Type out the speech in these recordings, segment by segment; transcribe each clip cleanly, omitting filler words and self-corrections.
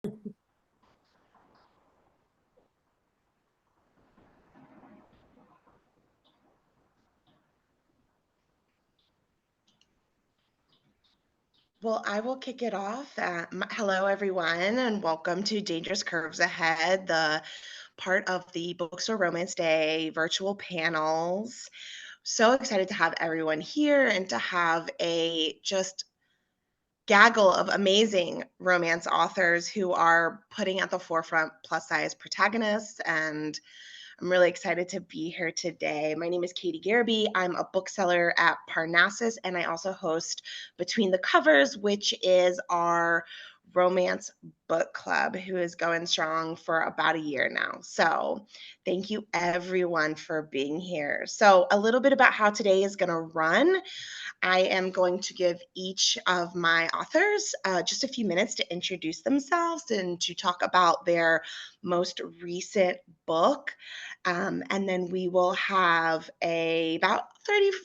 Well, I will kick it off. Hello, everyone, and welcome to Dangerous Curves Ahead, the part of the Bookstore Romance Day virtual panels. So excited to have everyone here and to have a just gaggle of amazing romance authors who are putting at the forefront plus size protagonists, and I'm really excited to be here today. My name is Katie Garrity. I'm a bookseller at Parnassus, and I also host Between the Covers, which is our romance book club who is going strong for about a year now. So thank you everyone for being here. So a little bit about how today is going to run. I am going to give each of my authors just a few minutes to introduce themselves and to talk about their most recent book. And then we will have about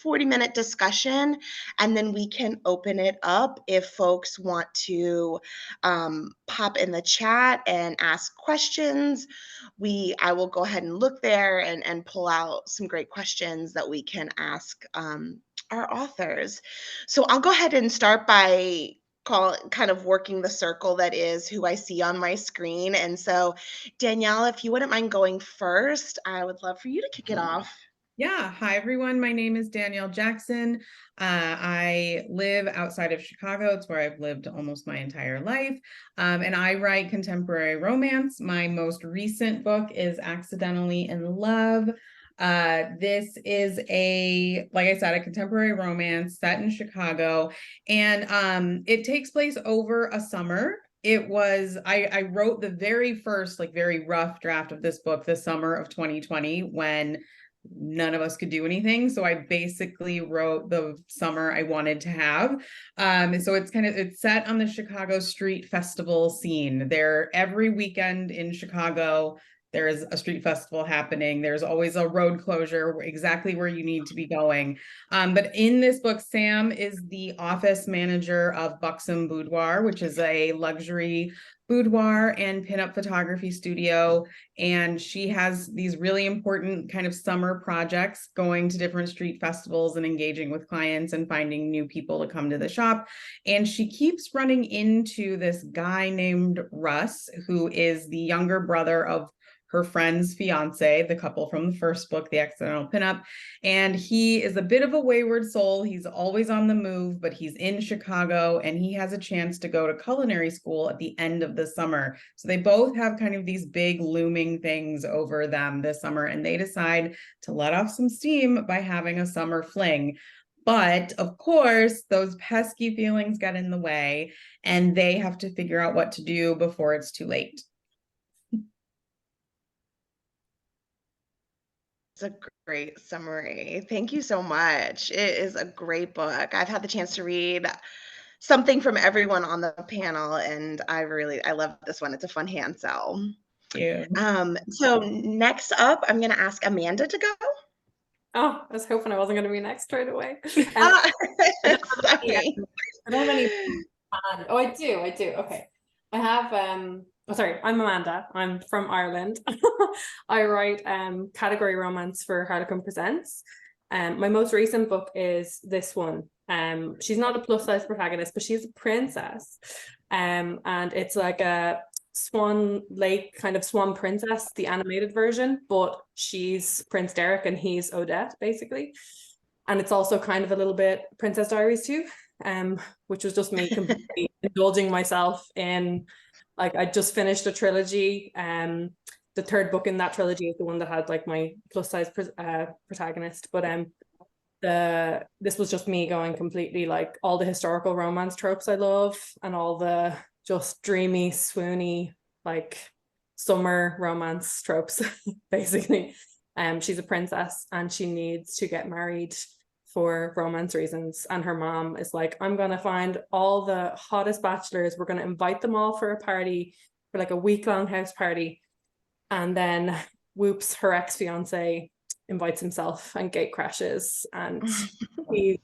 30-40 minute discussion, and then we can open it up if folks want to pop in the chat and ask questions. I will go ahead and look there and pull out some great questions that we can ask our authors. So I'll go ahead and start by kind of working the circle that is who I see on my screen. And so, Danielle, if you wouldn't mind going first, I would love for you to kick it off. Yeah. Hi, everyone. My name is Danielle Jackson. I live outside of Chicago. It's where I've lived almost my entire life. And I write contemporary romance. My most recent book is Accidentally in Love. This is like I said, a contemporary romance set in Chicago. And it takes place over a summer. I wrote the very first, very rough draft of this book the summer of 2020 when none of us could do anything. So I basically wrote the summer I wanted to have. So it's set on the Chicago street festival scene. Every weekend in Chicago, there is a street festival happening. There's always a road closure exactly where you need to be going. But in this book, Sam is the office manager of Buxom Boudoir, which is a luxury boudoir and pinup photography studio. And she has these really important kind of summer projects, going to different street festivals and engaging with clients and finding new people to come to the shop. And she keeps running into this guy named Russ, who is the younger brother of her friend's fiance, the couple from the first book, The Accidental Pinup. And he is a bit of a wayward soul. He's always on the move, but he's in Chicago and he has a chance to go to culinary school at the end of the summer. So they both have kind of these big looming things over them this summer, and they decide to let off some steam by having a summer fling. But of course, those pesky feelings get in the way, and they have to figure out what to do before it's too late. It's a great summary. Thank you so much. It is a great book. I've had the chance to read something from everyone on the panel, and I love this one. It's a fun hand sell. Yeah. So next up, I'm going to ask Amanda to go. Oh, I was hoping I wasn't going to be next right away. I don't have any. Oh, I do. Okay. I have, sorry, I'm Amanda. I'm from Ireland. I write category romance for Harlequin Presents. My most recent book is this one. She's not a plus size protagonist, but she's a princess. And it's like a Swan Lake kind of Swan Princess, the animated version, but she's Prince Derek and he's Odette, basically. And it's also kind of a little bit Princess Diaries too, which was just me completely indulging myself in, like, I just finished a trilogy. The third book in that trilogy is the one that had like my plus size protagonist, but this was just me going completely like all the historical romance tropes I love and all the just dreamy, swoony, like summer romance tropes, basically. She's a princess and she needs to get married for romance reasons. And her mom is like, I'm going to find all the hottest bachelors. We're going to invite them all for a party, for like a week-long house party. And then whoops, her ex-fiance invites himself and gate crashes. And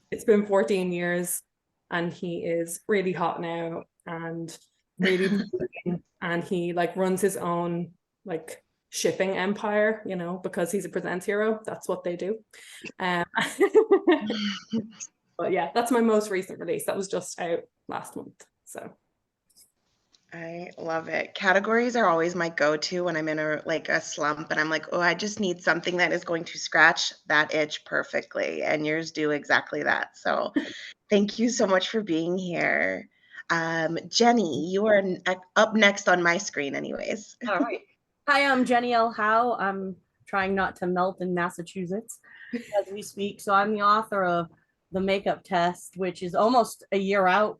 it's been 14 years and he is really hot now. And really polluting, and he like runs his own like shipping empire, you know, because he's a presents hero. That's what they do. Um, but yeah, that's my most recent release. That was just out last month. So I love it. Categories are always my go-to when I'm in a slump and I'm like, oh, I just need something that is going to scratch that itch perfectly. And yours do exactly that. So thank you so much for being here. Jenny, you are up next on my screen anyways. All right. Hi, I'm Jenny L. Howe. I'm trying not to melt in Massachusetts as we speak. So I'm the author of The Makeup Test, which is almost a year out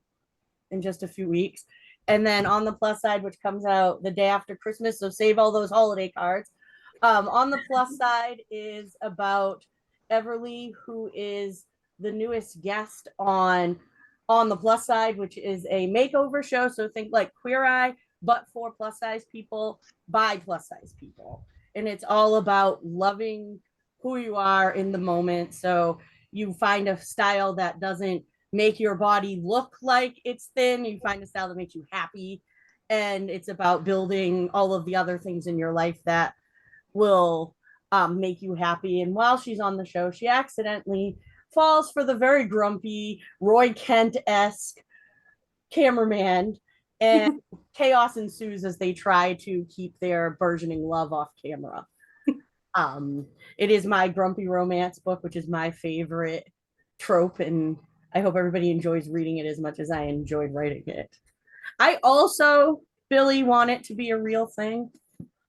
in just a few weeks. And then On the Plus Side, which comes out the day after Christmas. So save all those holiday cards. On the Plus Side is about Everly, who is the newest guest on the Plus Side, which is a makeover show. So think like Queer Eye, but for plus size people by plus size people. And it's all about loving who you are in the moment. So you find a style that doesn't make your body look like it's thin. You find a style that makes you happy. And it's about building all of the other things in your life that will make you happy. And while she's on the show, she accidentally falls for the very grumpy Roy Kent-esque cameraman, and chaos ensues as they try to keep their burgeoning love off camera. It is my grumpy romance book, which is my favorite trope, and I hope everybody enjoys reading it as much as I enjoyed writing it. I also, Billy, want it to be a real thing.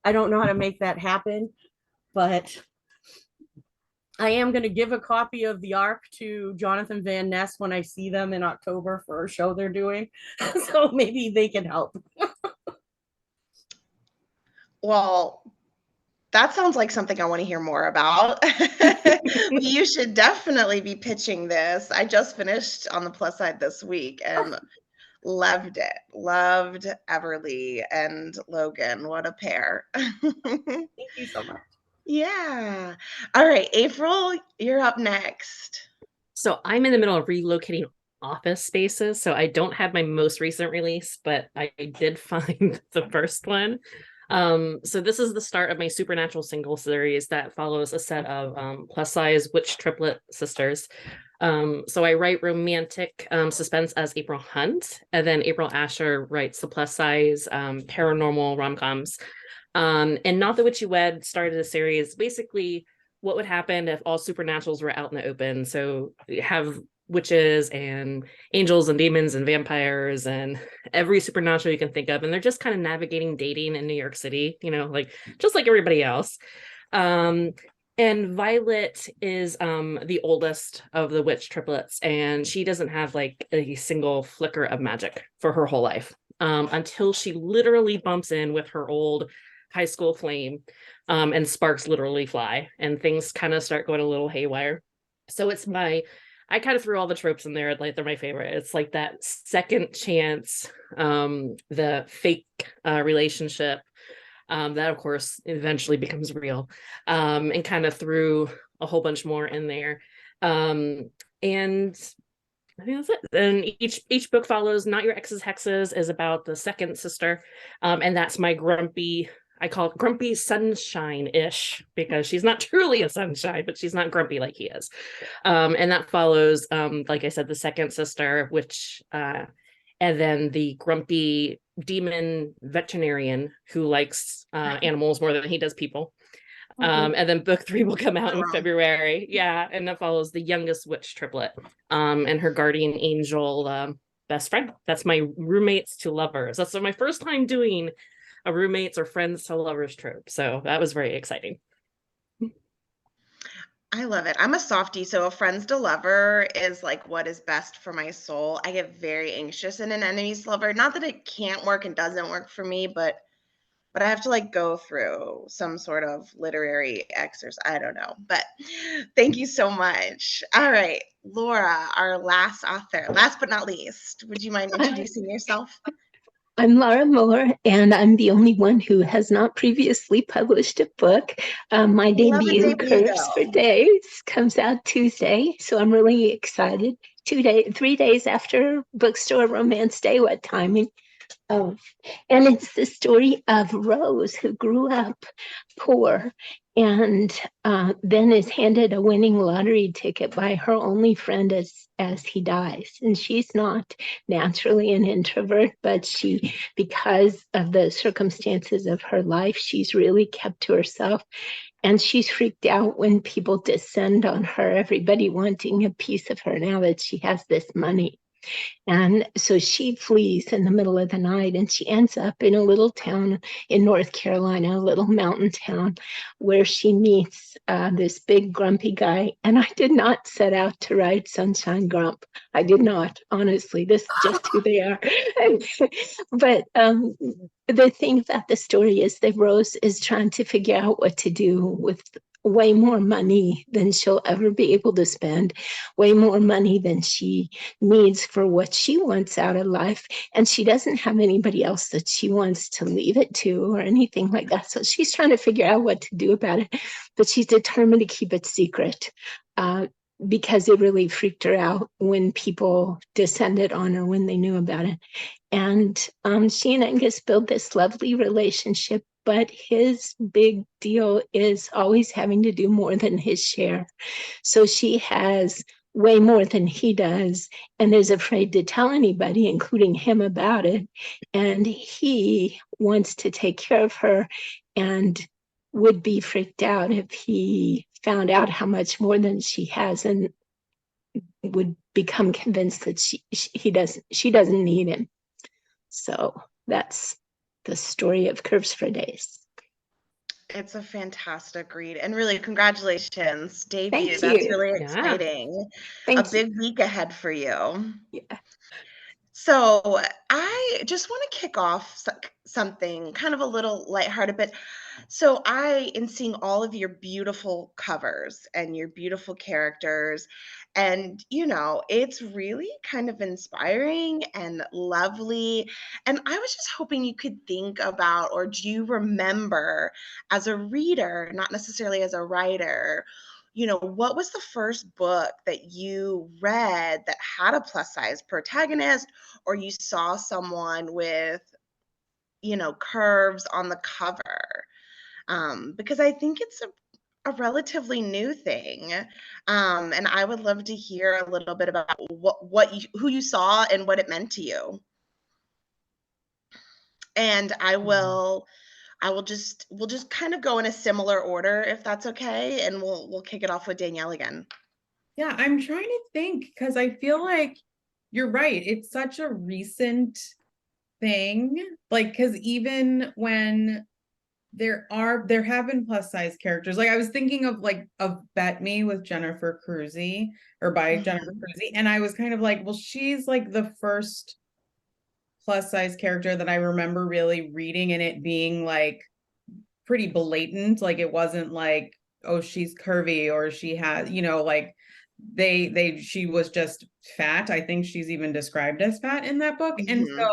I don't know how to make that happen, but I am going to give a copy of The Ark to Jonathan Van Ness when I see them in October for a show they're doing. So maybe they can help. Well, that sounds like something I want to hear more about. You should definitely be pitching this. I just finished On the Plus Side this week and loved it. Loved Everly and Logan. What a pair. Thank you so much. Yeah. All right, April, you're up next. So I'm in the middle of relocating office spaces. So I don't have my most recent release, but I did find the first one. So this is the start of my Supernatural single series that follows a set of plus size witch triplet sisters. So I write romantic suspense as April Hunt, and then April Asher writes the plus size paranormal rom-coms. And Not the Witch You Wed started a series, basically what would happen if all supernaturals were out in the open. So you have witches and angels and demons and vampires and every supernatural you can think of, and they're just kind of navigating dating in New York City, you know, like just like everybody else. And Violet is the oldest of the witch triplets, and she doesn't have like a single flicker of magic for her whole life until she literally bumps in with her old high school flame, and sparks literally fly and things kind of start going a little haywire. So I kind of threw all the tropes in there, like they're my favorite. It's like that second chance, the fake relationship, that of course eventually becomes real, and kind of threw a whole bunch more in there. And I think that's it. And each book follows Not Your Ex's Hexes is about the second sister, and that's my grumpy, I call it grumpy sunshine-ish, because she's not truly a sunshine, but she's not grumpy like he is. And that follows, like I said, the second sister, which and then the grumpy demon veterinarian who likes animals more than he does people. And then book 3 will come out in February. Yeah, and that follows the youngest witch triplet, and her guardian angel best friend. That's my roommates to lovers. That's my first time doing a roommates or friends to lovers trope. So that was very exciting. I love it. I'm a softie, so a friends to lover is like what is best for my soul. I get very anxious in an enemies to lover. Not that it can't work and doesn't work for me, but I have to like go through some sort of literary exercise. I don't know, but thank you so much. All right, Laura, our last author, last but not least, would you mind introducing yourself? I'm Laura Moore, and I'm the only one who has not previously published a book. My debut, Curves for Days, comes out Tuesday, so I'm really excited. 3 days after Bookstore Romance Day. What timing! Oh, and it's the story of Rose, who grew up poor and then is handed a winning lottery ticket by her only friend as he dies. And she's not naturally an introvert, but she, because of the circumstances of her life, she's really kept to herself. And she's freaked out when people descend on her, everybody wanting a piece of her now that she has this money. And so she flees in the middle of the night and she ends up in a little town in North Carolina, a little mountain town, where she meets this big grumpy guy. And I did not set out to write Sunshine Grump. I did not, honestly. This is just who they are. But the thing about the story is that Rose is trying to figure out what to do with way more money than she'll ever be able to spend, way more money than she needs for what she wants out of life. And she doesn't have anybody else that she wants to leave it to or anything like that. So she's trying to figure out what to do about it, but she's determined to keep it secret. Because it really freaked her out when people descended on her when they knew about it. And she and Angus built this lovely relationship, but his big deal is always having to do more than his share. So she has way more than he does and is afraid to tell anybody, including him, about it. And he wants to take care of her and would be freaked out if he found out how much more than she has and would become convinced that she doesn't need him. So that's the story of Curves for Days. It's a fantastic read, and really congratulations, debut. Thank That's you. really Yeah. exciting. Thank A big week ahead for you. Yeah. So I just want to kick off something kind of a little lighthearted, but so in seeing all of your beautiful covers and your beautiful characters, and it's really kind of inspiring and lovely. And I was just hoping you could think about, or do you remember as a reader, not necessarily as a writer, what was the first book that you read that had a plus size protagonist, or you saw someone with, curves on the cover? Because I think it's a relatively new thing. And I would love to hear a little bit about who you saw and what it meant to you. And we'll just kind of go in a similar order if that's okay, and we'll kick it off with Danielle again. Yeah, I'm trying to think because I feel like you're right. It's such a recent thing. Like, because even when there have been plus size characters, like I was thinking of Bet Me with Jennifer Cruzy, or by Jennifer Cruzy, and I was kind of like, well, she's like the first plus size character that I remember really reading and it being like pretty blatant. Like it wasn't like, oh, she's curvy or she has, like she was just fat. I think she's even described as fat in that book. And so,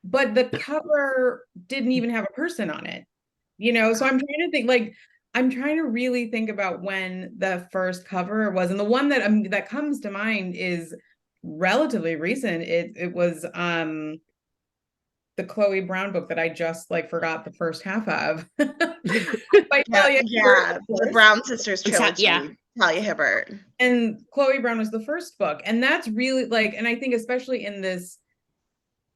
but the cover didn't even have a person on it, so I'm trying to think, like, I'm trying to really think about when the first cover was, and the one that comes to mind is relatively recent. It was the Chloe Brown book that I just like forgot the first half of. By Talia Hibbert, the Brown Sisters trilogy. Yeah. Talia Hibbert. And Chloe Brown was the first book. And that's really like, and I think especially in this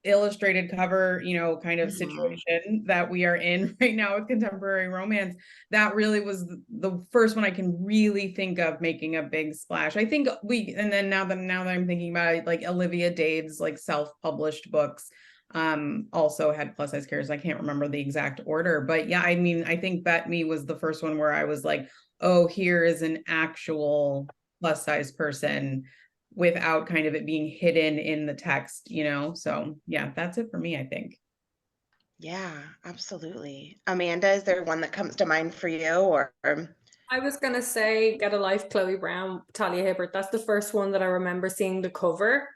illustrated cover, kind of situation that we are in right now with contemporary romance, that really was the first one I can really think of making a big splash. I think and then now that I'm thinking about it, like Olivia Dade's like self-published books also had plus size characters. I can't remember the exact order, but yeah, I mean, I think Bet Me was the first one where I was like, oh, here is an actual plus size person without kind of it being hidden in the text, so yeah, that's it for me, I think. Yeah, absolutely. Amanda, is there one that comes to mind for you? Or I was gonna say Get a Life, Chloe Brown, Talia Hibbert. That's the first one that I remember seeing the cover.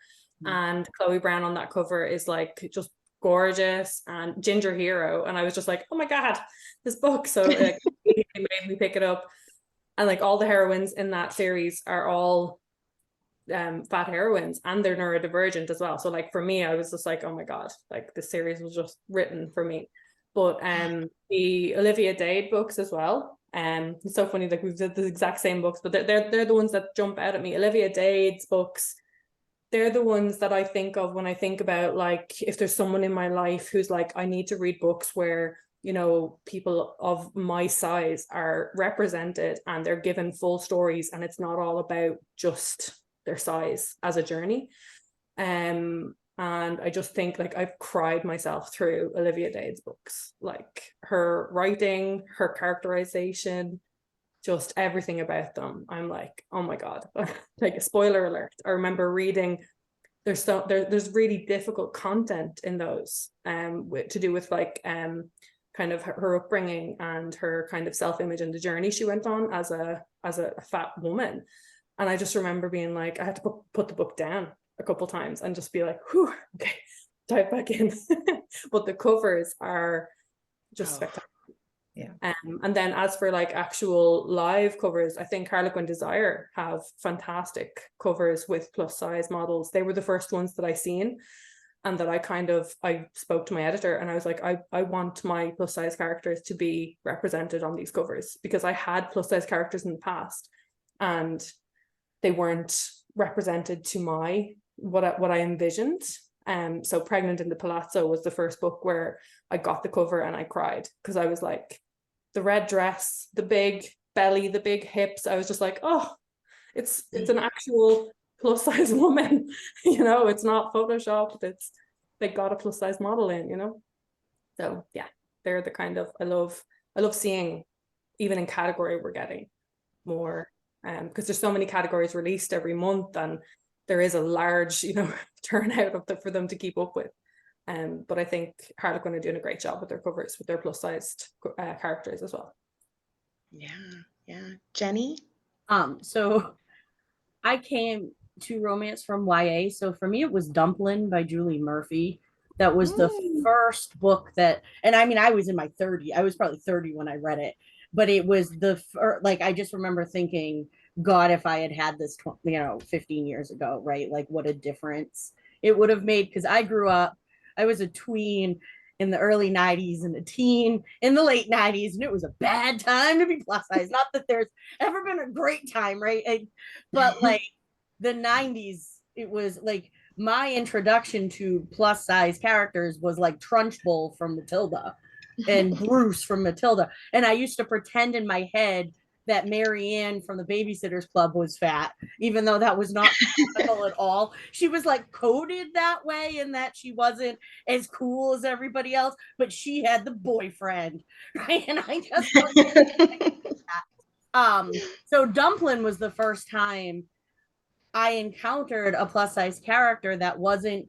And Chloe Brown on that cover is like just gorgeous and ginger hero. And I was just like, oh my God, this book. So it made me pick it up. And like all the heroines in that series are all fat heroines, and they're neurodivergent as well. So like for me, I was just like, oh my God, like the series was just written for me. But the Olivia Dade books as well. It's so funny, like we've did the exact same books, but they're the ones that jump out at me. Olivia Dade's books, they're the ones that I think of when I think about, like, if there's someone in my life who's like, I need to read books where, you know, people of my size are represented and they're given full stories, and it's not all about just their size as a journey. And I just think, like, I've cried myself through Olivia Dade's books, like her writing, her characterization, just everything about them. I'm like, oh my God. Like, a spoiler alert, I remember reading, there's really difficult content in those to do with like kind of her upbringing and her kind of self-image and the journey she went on as a fat woman. And I just remember being like, I had to put the book down a couple times and just be like, whew, okay, dive back in. But the covers are just spectacular. Yeah. And then as for like actual live covers, I think Harlequin Desire have fantastic covers with plus size models. They were the first ones that I seen, and that I spoke to my editor and I was like, I want my plus size characters to be represented on these covers, because I had plus size characters in the past and they weren't represented to my what I envisioned. So Pregnant in the Palazzo was the first book where I got the cover and I cried, because I was like, the red dress, the big belly, the big hips, I was just like, oh, it's an actual plus size woman. You know, it's not photoshopped, it's they got a plus size model in, you know. So yeah, they're the kind of, I love seeing, even in category, we're getting more, because there's so many categories released every month, and there is a large, you know, turnout of for them to keep up with. But I think Harlequin are doing a great job with their covers, with their plus sized characters as well. Yeah. Jenny? So I came to romance from YA. So for me, it was Dumplin' by Julie Murphy. That was the first book that, and I mean, I was in my 30s. I was probably 30 when I read it, but it was like, I just remember thinking, God, if I had this, 15 years ago, right? Like, what a difference it would have made. Because I grew up, I was a tween in the early 90s and a teen in the late 90s, and it was a bad time to be plus size. Not that there's ever been a great time, right? But like the 90s, it was like, my introduction to plus size characters was like Trunchbull from Matilda and Bruce from Matilda. And I used to pretend in my head that Marianne from the Babysitters Club was fat, even though that was not typical at all. She was like coded that way, in that she wasn't as cool as everybody else, but she had the boyfriend, right? And I just so Dumplin' was the first time I encountered a plus size character that wasn't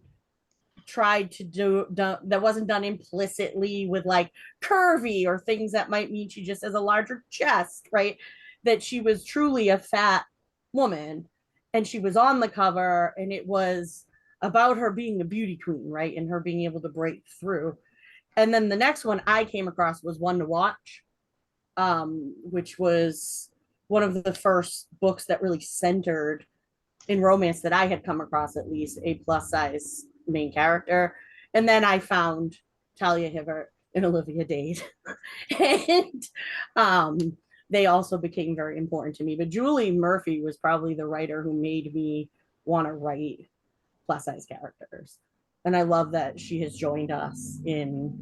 tried to do that wasn't done implicitly with like curvy or things that might mean she just has a larger chest, right? That she was truly a fat woman, and she was on the cover, and it was about her being a beauty queen, right? And her being able to break through. And then the next one I came across was One to Watch, which was one of the first books that really centered in romance that I had come across, at least, a plus size main character. And then I found Talia Hibbert and Olivia Dade. And they also became very important to me. But Julie Murphy was probably the writer who made me want to write plus size characters. And I love that she has joined us in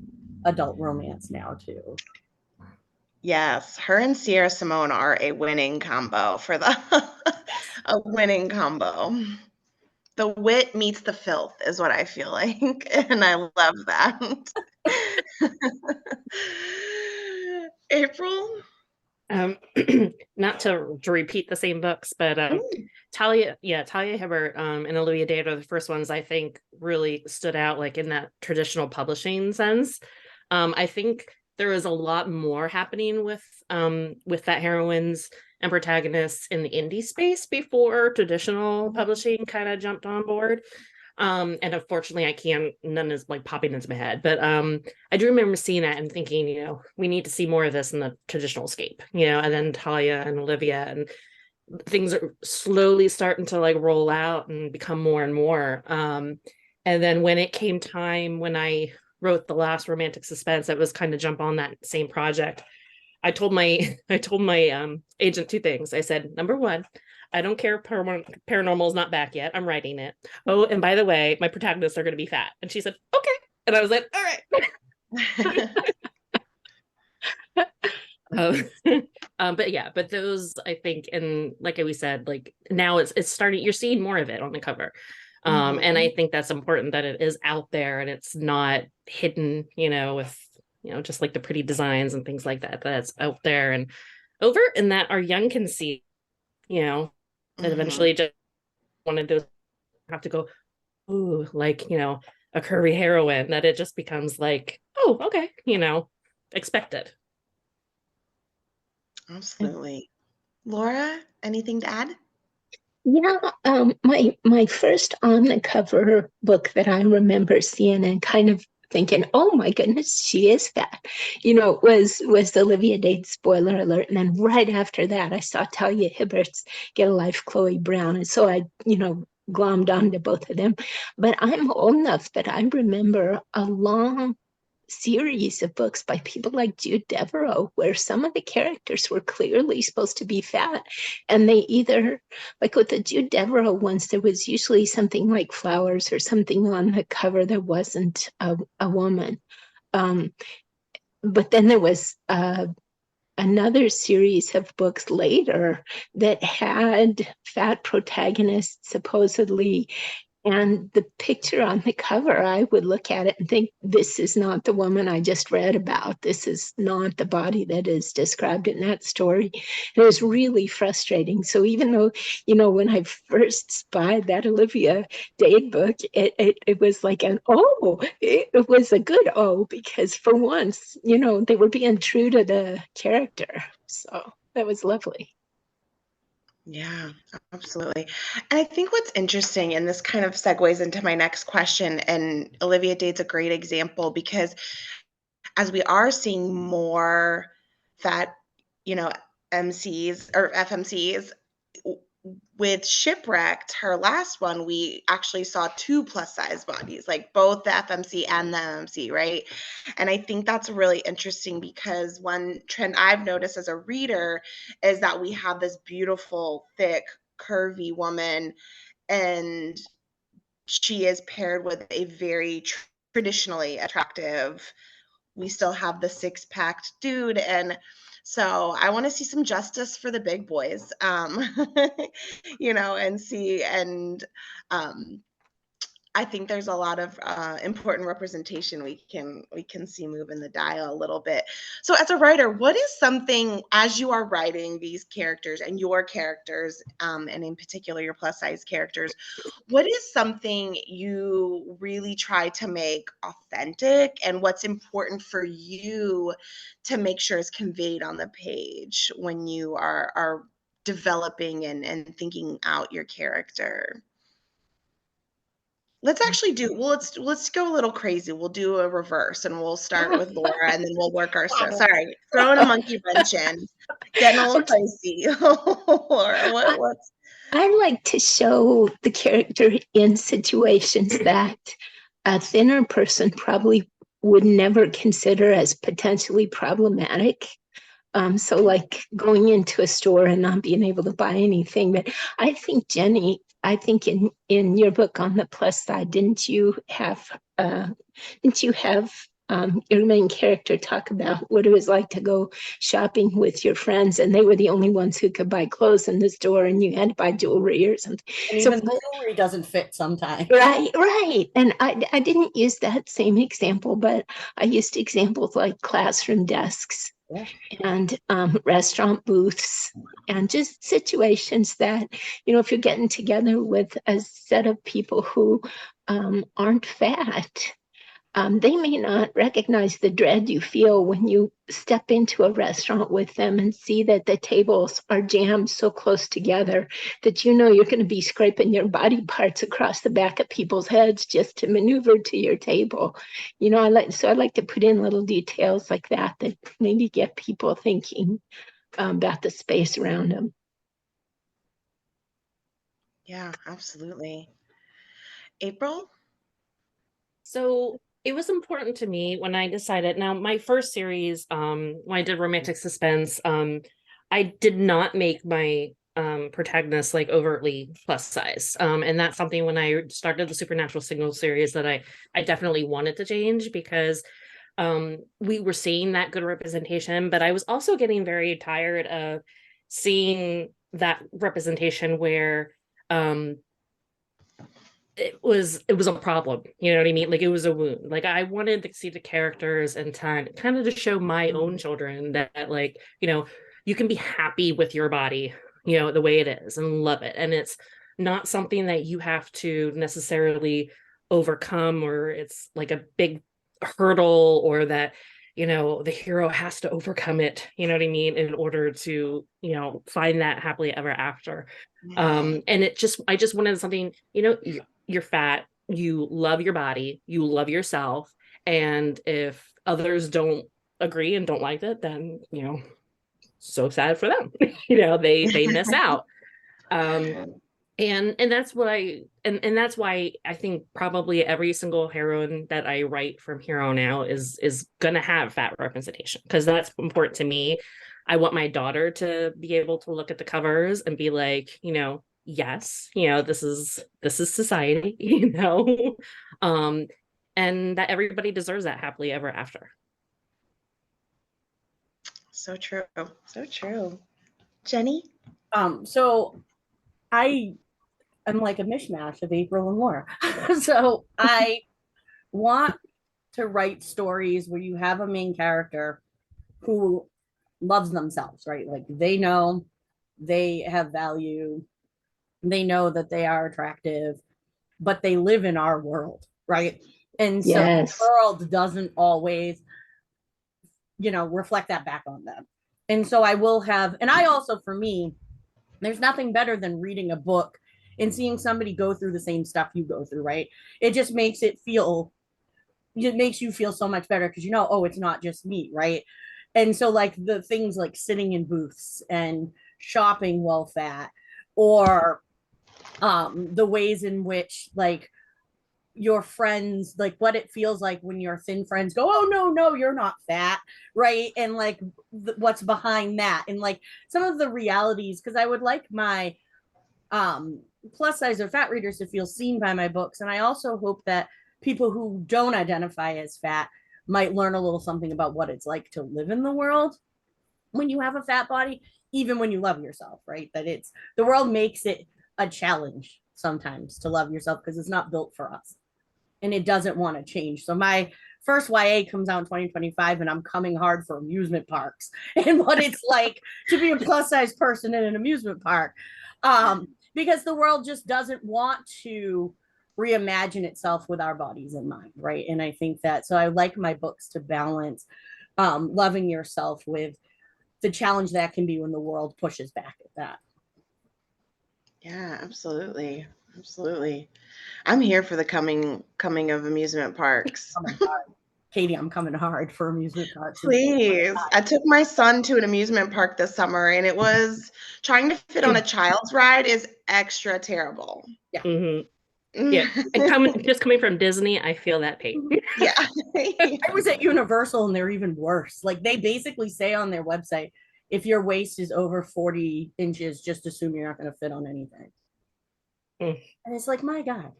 adult romance now too. Yes, her and Sierra Simone are a winning combo for the a winning combo. The wit meets the filth is what I feel like, and I love that. April? Not to repeat the same books, but Talia Hibbert and Olivia Dade are the first ones I think really stood out, like in that traditional publishing sense. I think there was a lot more happening with that heroines and protagonists in the indie space before traditional publishing kind of jumped on board. And unfortunately none is like popping into my head, but I do remember seeing that and thinking, we need to see more of this in the traditional scape, and then Talia and Olivia, and things are slowly starting to like roll out and become more and more. And then when it came time, when I wrote the last romantic suspense that was kind of jump on that same project, I told my agent two things. I said, number one, I don't care if paranormal is not back yet. I'm writing it. Oh, and by the way, my protagonists are going to be fat. And she said, okay. And I was like, all right. But yeah, but those I think, and like we said, like now it's starting, you're seeing more of it on the cover. And I think that's important that it is out there and it's not hidden, with just like the pretty designs and things like that, that's out there and overt, and that our young can see, and eventually just one of those have to go, ooh, like, a curvy heroine, that it just becomes like, oh, okay, expected. Absolutely. Laura, anything to add? Yeah, my first on the cover book that I remember seeing and kind of thinking, oh my goodness, she is fat, was Olivia Dade's Spoiler Alert. And then right after that, I saw Talia Hibbert's Get a Life, Chloe Brown. And so I, glommed onto both of them. But I'm old enough that I remember a long series of books by people like Jude Deveraux, where some of the characters were clearly supposed to be fat. And they either, like with the Jude Deveraux ones, there was usually something like flowers or something on the cover that wasn't a woman. But then there was another series of books later that had fat protagonists supposedly, and the picture on the cover, I would look at it and think, this is not the woman I just read about. This is not the body that is described in that story. And it was really frustrating. So even though, when I first spied that Olivia Dade book, it was like it was a good because for once, they were being true to the character. So that was lovely. Yeah, absolutely. And I think what's interesting, and this kind of segues into my next question, and Olivia Dade's a great example because as we are seeing more fat, MCs or FMCs, with Shipwrecked, her last one, we actually saw two plus size bodies, like both the FMC and the MMC, right? And I think that's really interesting because one trend I've noticed as a reader is that we have this beautiful, thick, curvy woman, and she is paired with a very traditionally attractive, we still have the six-packed dude. And so I want to see some justice for the big boys, and see, and I think there's a lot of important representation we can see moving the dial a little bit. So as a writer, what is something, as you are writing these characters and your characters, and in particular your plus size characters, what is something you really try to make authentic, and what's important for you to make sure is conveyed on the page when you are developing and thinking out your character? Let's actually do, well, let's go a little crazy. We'll do a reverse and we'll start with Laura and then we'll work our stuff. Sorry, throwing a monkey wrench in, getting a little crazy. Laura, what's I like to show the character in situations that a thinner person probably would never consider as potentially problematic. So like going into a store and not being able to buy anything. But I think Jenny, in your book on the plus side, didn't you have your main character talk about what it was like to go shopping with your friends, and they were the only ones who could buy clothes in the store, and you had to buy jewelry or something. And So even the jewelry doesn't fit sometimes. right. And I didn't use that same example, but I used examples like classroom desks. Yeah. And restaurant booths, and just situations that, if you're getting together with a set of people who aren't fat, they may not recognize the dread you feel when you step into a restaurant with them and see that the tables are jammed so close together that you're going to be scraping your body parts across the back of people's heads just to maneuver to your table. I like to put in little details like that maybe get people thinking about the space around them. Yeah, absolutely. April? So it was important to me when I decided. Now, my first series, when I did romantic suspense, I did not make my protagonist like overtly plus size. And that's something when I started the Supernatural Single series that I definitely wanted to change, because we were seeing that good representation, but I was also getting very tired of seeing that representation where it was a problem, you know what I mean? Like, it was a wound. Like, I wanted to see the characters and kind of to show my own children that, like, you can be happy with your body, the way it is, and love it, and it's not something that you have to necessarily overcome, or it's like a big hurdle, or that the hero has to overcome it, you know what I mean, in order to find that happily ever after. And I just wanted something, you're fat, you love your body, you love yourself, and if others don't agree and don't like it, then so sad for them. They miss out. And that's what and that's why I think probably every single heroine that I write from here on out is gonna have fat representation, because that's important to me. I want my daughter to be able to look at the covers and be like, yes, this is society, and that everybody deserves that happily ever after. So true. So true. Jenny? So I am like a mishmash of April and Laura. So I want to write stories where you have a main character who loves themselves, right? Like they know they have value, they know that they are attractive, but they live in our world, right? And so Yes. the world doesn't always, reflect that back on them. And so I will have, and I also, for me, there's nothing better than reading a book and seeing somebody go through the same stuff you go through, right? It just makes it makes you feel so much better, because oh, it's not just me, right? And so like the things like sitting in booths and shopping while fat, or the ways in which like your friends, like what it feels like when your thin friends go, oh no, you're not fat, right? And like what's behind that, and like some of the realities, because I would like my plus size or fat readers to feel seen by my books. And I also hope that people who don't identify as fat might learn a little something about what it's like to live in the world when you have a fat body, even when you love yourself, right? That it's the world makes it a challenge sometimes to love yourself, because it's not built for us and it doesn't want to change. So my first YA comes out in 2025, and I'm coming hard for amusement parks and what it's like to be a plus size person in an amusement park. Because the world just doesn't want to reimagine itself with our bodies in mind, right? And I think that, so I like my books to balance loving yourself with the challenge that can be when the world pushes back at that. Yeah, absolutely. Absolutely. I'm here for the coming of amusement parks. Katie, I'm coming hard for amusement parks. Please. I took my son to an amusement park this summer, and it was trying to fit on a child's ride is extra terrible. Yeah. Mm-hmm. Yeah. And coming from Disney, I feel that pain. Yeah. I was at Universal and they're even worse. Like they basically say on their website, if your waist is over 40 inches, just assume you're not going to fit on anything. And it's like, my God,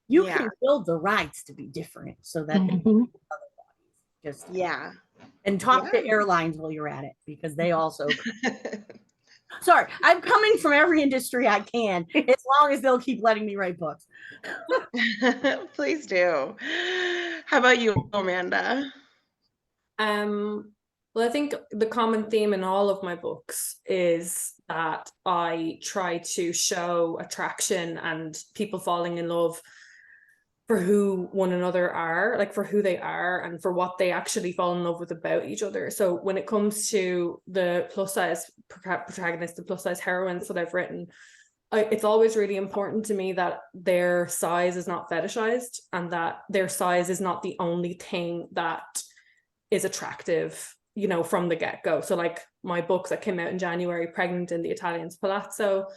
you can build the rides to be different so that just and talk to airlines while you're at it, because they also sorry, I'm coming from every industry I can, as long as they'll keep letting me write books. Please do. How about you, Amanda? Well, I think the common theme in all of my books is that I try to show attraction and people falling in love for who one another are, like for who they are and for what they actually fall in love with about each other. So when it comes to the plus size protagonists, the plus size heroines that I've written, it's always really important to me that their size is not fetishized, and that their size is not the only thing that is attractive, from the get-go. So like my book that came out in January, Pregnant in the Italian's Palazzo,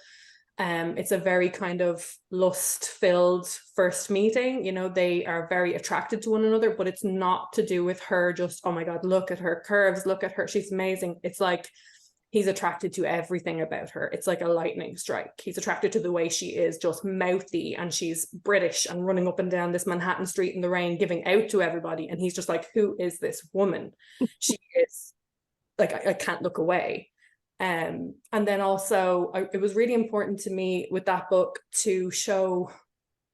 It's a very kind of lust-filled first meeting. You know, they are very attracted to one another, but it's not to do with her just, oh my God, look at her curves, look at her, she's amazing. It's like he's attracted to everything about her. It's like a lightning strike. He's attracted to the way she is, just mouthy, and she's British and running up and down this Manhattan street in the rain, giving out to everybody. And he's just like, who is this woman? She is like, I can't look away. And then also, it was really important to me with that book to show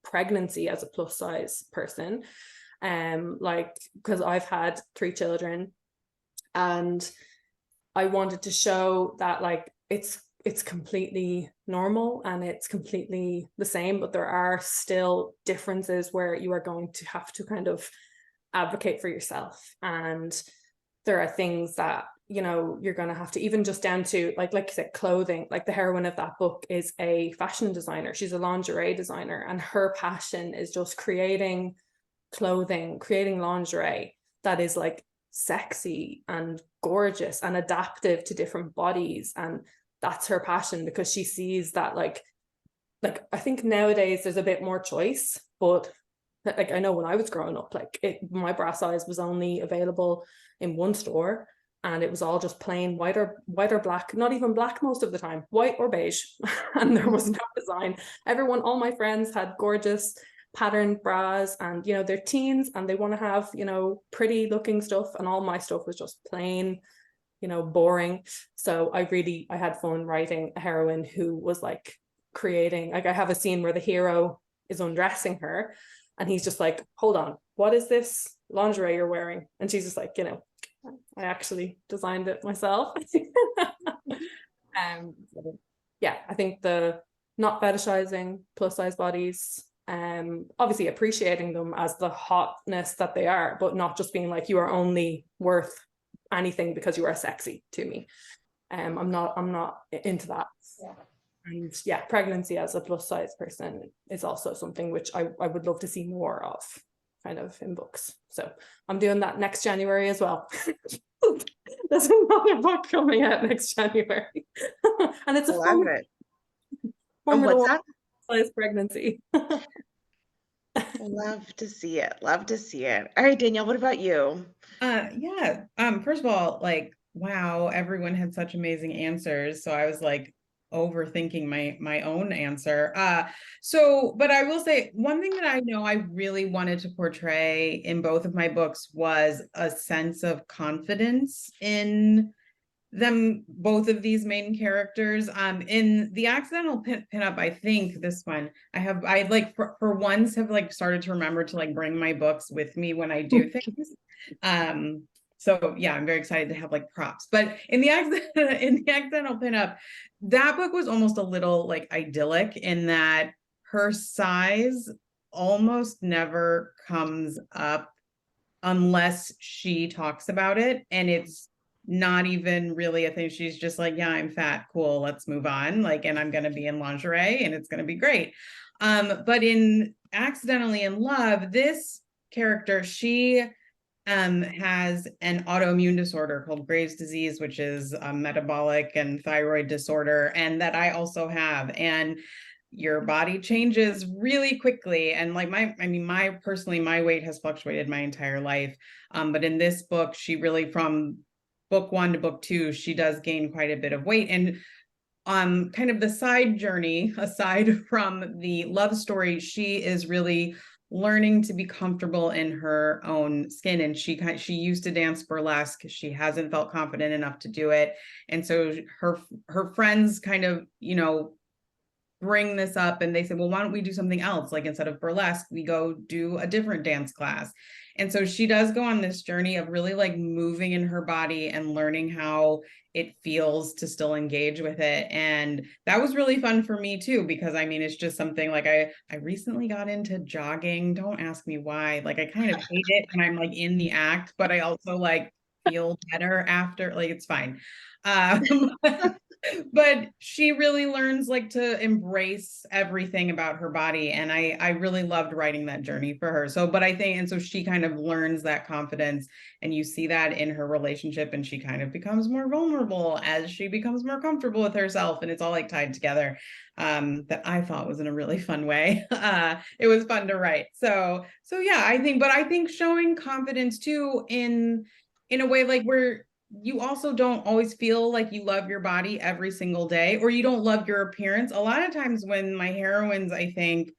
pregnancy as a plus size person. Like, because I've had 3 children, and I wanted to show that like it's completely normal and it's completely the same, but there are still differences where you are going to have to kind of advocate for yourself. And there are things that, you know, you're going to have to, even just down to like you said, clothing. Like the heroine of that book is a fashion designer. She's a lingerie designer, and her passion is just creating clothing, creating lingerie that is like sexy and gorgeous and adaptive to different bodies. And that's her passion, because she sees that like I think nowadays there's a bit more choice, but like I know when I was growing up, like my bra size was only available in one store, and it was all just plain white or black, not even black most of the time, white or beige. And there was no design. All my friends had gorgeous patterned bras, and you know, they're teens and they want to have, you know, pretty looking stuff, and all my stuff was just plain, you know, boring. So I had fun writing a heroine who was like creating, like I have a scene where the hero is undressing her and he's just like, hold on, what is this lingerie you're wearing? And she's just like, you know, I actually designed it myself. Yeah, I think the not fetishizing plus size bodies, obviously appreciating them as the hotness that they are, but not just being like, you are only worth anything because you are sexy to me. I'm not into that. Yeah. And yeah, pregnancy as a plus size person is also something which I would love to see more of, kind of in books. So I'm doing that next January as well. There's another book coming out next January. And it's a what's that? Size pregnancy. Love to see it. Love to see it. All right, Danielle, what about you? Yeah. First of all, like, wow, everyone had such amazing answers. So I was like overthinking my own answer. But I will say one thing that I know I really wanted to portray in both of my books was a sense of confidence in them, both of these main characters. In the accidental pinup, I think this one I like for once have like started to remember to like bring my books with me when I do things. So yeah, I'm very excited to have like props. But in the accidental pinup, that book was almost a little like idyllic in that her size almost never comes up unless she talks about it, and it's not even really a thing. She's just like, yeah, I'm fat, cool, let's move on, like, and I'm gonna be in lingerie and it's gonna be great. But in Accidentally in Love, this character, she has an autoimmune disorder called Graves' disease, which is a metabolic and thyroid disorder, and that I also have. And your body changes really quickly. And like my weight has fluctuated my entire life. But in this book, she really, from book 1 to book 2, she does gain quite a bit of weight. And kind of the side journey, aside from the love story, she is really learning to be comfortable in her own skin. And she used to dance burlesque. She hasn't felt confident enough to do it. And so her friends kind of, you know, bring this up, and they say, well, why don't we do something else? Like, instead of burlesque, we go do a different dance class. And so she does go on this journey of really like moving in her body and learning how it feels to still engage with it. And that was really fun for me too, because I mean, it's just something like I recently got into jogging. Don't ask me why. Like, I kind of hate it when I'm like in the act, but I also like feel better after, like, it's fine. but she really learns like to embrace everything about her body. And I really loved writing that journey for her. So, but I think, and so she kind of learns that confidence, and you see that in her relationship, and she kind of becomes more vulnerable as she becomes more comfortable with herself. And it's all like tied together, that I thought was in a really fun way. It was fun to write. So yeah, I think showing confidence too in a way like where you also don't always feel like you love your body every single day, or you don't love your appearance. A lot of times when my heroines, I think,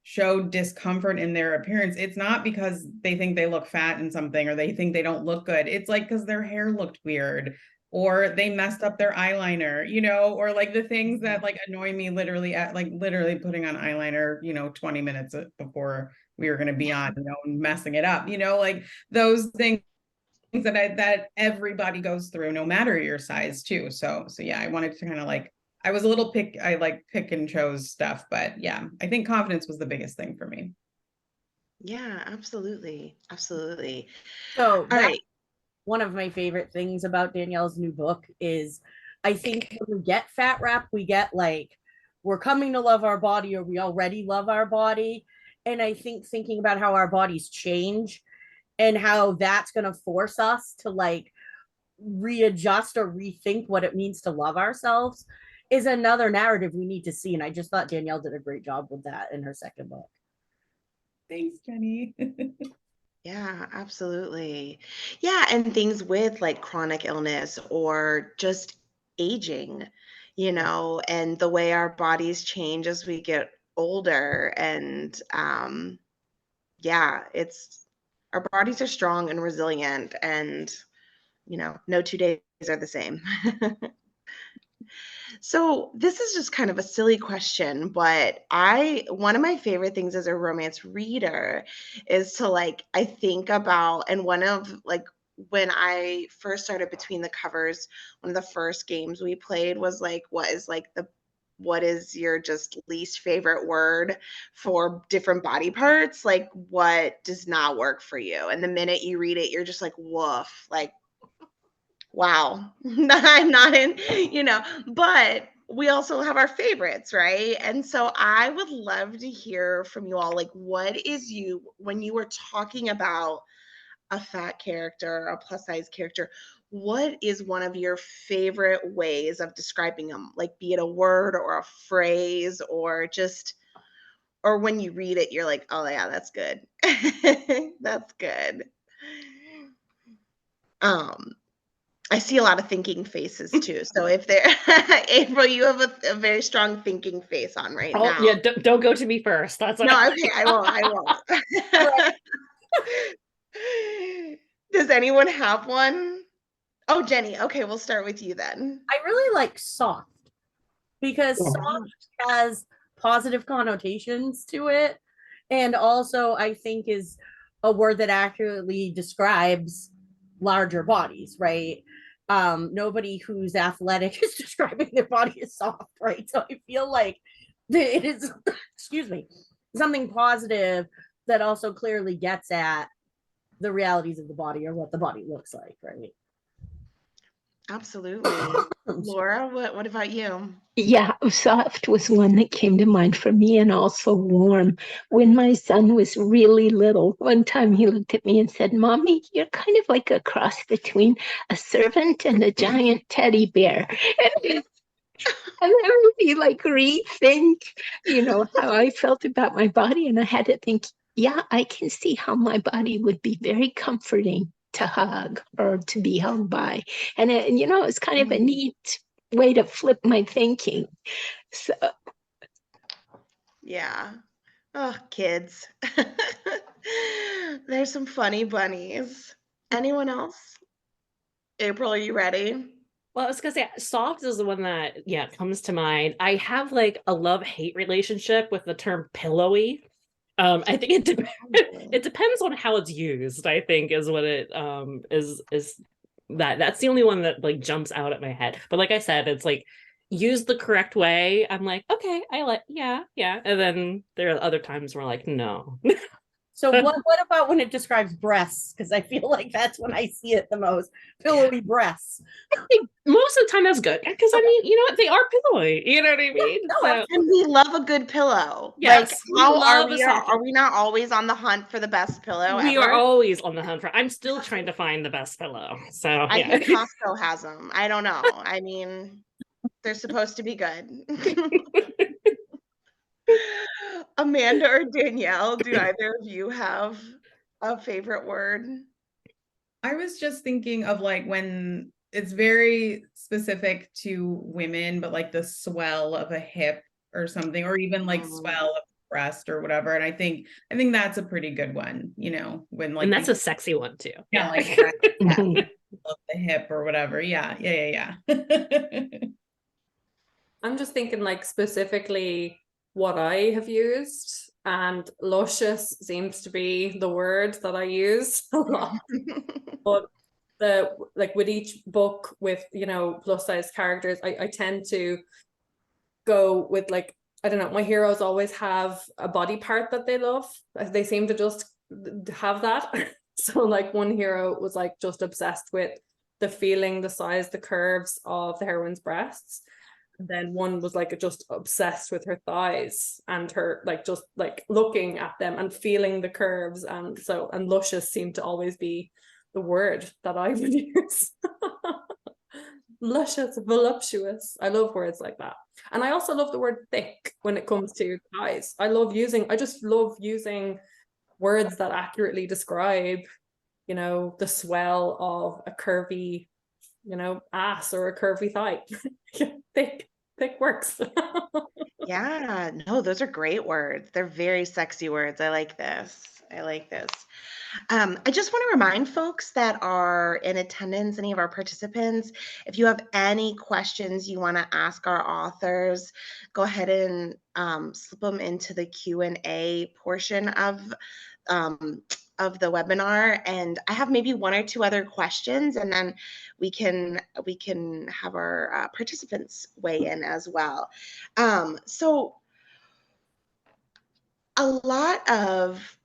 show discomfort in their appearance, it's not because they think they look fat in something or they think they don't look good. It's like because their hair looked weird, or they messed up their eyeliner, or like the things that like annoy me literally at like literally putting on eyeliner, 20 minutes before we were going to be on, messing it up, like those things that everybody goes through, no matter your size too. So yeah, I wanted to kind of like, I was a little I like pick and chose stuff, but yeah, I think confidence was the biggest thing for me. Yeah, absolutely. Absolutely. So All that's right. one of my favorite things about Danielle's new book is I think when we get fat rap, we get like, we're coming to love our body, or we already love our body. And I think thinking about how our bodies change and how that's going to force us to like readjust or rethink what it means to love ourselves is another narrative we need to see. And I just thought Danielle did a great job with that in her second book. Thanks, Jenny. Yeah, absolutely. Yeah, and things with like chronic illness or just aging, and the way our bodies change as we get older. And yeah, our bodies are strong and resilient, and no 2 days are the same. So this is just kind of a silly question, but one of my favorite things as a romance reader is to like, I think about, and one of like, when I first started Between the Covers, one of the first games we played was like, what is your just least favorite word for different body parts? Like, what does not work for you? And the minute you read it, you're just like, woof, like, wow, I'm not in, but we also have our favorites, right? And so I would love to hear from you all, like, when you were talking about a fat character, a plus size character, what is one of your favorite ways of describing them? Like, be it a word or a phrase, or when you read it, you're like, oh yeah, that's good. That's good. Um, I see a lot of thinking faces too. So if there, April, you have a very strong thinking face on right Oh now. yeah, don't go to me first. That's what No, okay, I won't. I won't. Does anyone have one? Oh, Jenny. Okay, we'll start with you then. I really like soft because Yeah. soft has positive connotations to it. And also, I think is a word that accurately describes larger bodies, right? Nobody who's athletic is describing their body as soft, right? So I feel like it is, excuse me, something positive that also clearly gets at the realities of the body or what the body looks like, right? Absolutely. Laura, what about you? Yeah, soft was one that came to mind for me, and also warm. When my son was really little, one time he looked at me and said, Mommy, you're kind of like a cross between a servant and a giant teddy bear. And that made me like rethink, how I felt about my body. And I had to think, yeah, I can see how my body would be very comforting to hug or to be held by. And it's kind of a neat way to flip my thinking. So Yeah. Oh, kids. There's some funny bunnies. Anyone else? April, are you ready? Well, I was gonna say soft is the one that comes to mind. I have like a love-hate relationship with the term pillowy. I think it depends on how it's used, I think is what it is that's the only one that like jumps out at my head. But like I said, it's like used the correct way. I'm like, okay, I like yeah. And then there are other times where like, no. So what about when it describes breasts? Because I feel like that's when I see it the most. Pillowy breasts. I think most of the time that's good because I mean, you know what? They are pillowy. You know what I mean? No, So, And we love a good pillow. Like, yes, we how love a soft. are we not always on the hunt for the best pillow We are ever? always on the hunt for. I'm still trying to find the best pillow. So I yeah. think Costco has them. I don't know. I mean, they're supposed to be good. Amanda or Danielle, do either of you have a favorite word? I was just thinking of like when it's very specific to women, but like the swell of a hip or something, or even like swell of a breast or whatever. And I think that's a pretty good one, you know, when like And that's a sexy one too. yeah, like the hip or whatever. Yeah. I'm just thinking like specifically what I have used, and luscious seems to be the word that I use a lot. But the like with each book with, you know, plus size characters, I tend to go with like, I don't know, my heroes always have a body part that they love. They seem to just have that. So like one hero was like just obsessed with the feeling, the size, the curves of the heroine's breasts. And then one was like just obsessed with her thighs and her like just like looking at them and feeling the curves. And so, and luscious seemed to always be the word that I would use. Luscious, voluptuous. I love words like that. And I also love the word thick when it comes to thighs. I just love using words that accurately describe, you know, the swell of a curvy, you know, ass or a curvy thigh. Thick works. Yeah, no, those are great words. They're very sexy words. I like this. I like this. I just want to remind folks that are in attendance, any of our participants, if you have any questions you want to ask our authors, go ahead and slip them into the Q&A portion of the webinar. And I have maybe one or two other questions, and then we can have our participants weigh in as well. So a lot of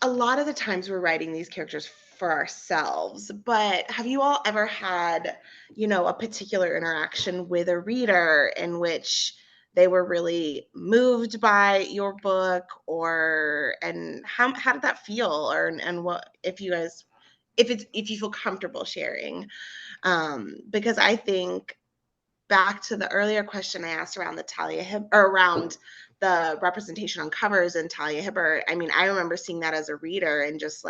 the times we're writing these characters for ourselves, but have you all ever had, you know, a particular interaction with a reader in which they were really moved by your book, or and how did that feel, or and what if you guys if you feel comfortable sharing, because I think back to the earlier question I asked around the Talia or around the representation on covers and Talia Hibbert. I mean, I remember seeing that as a reader and just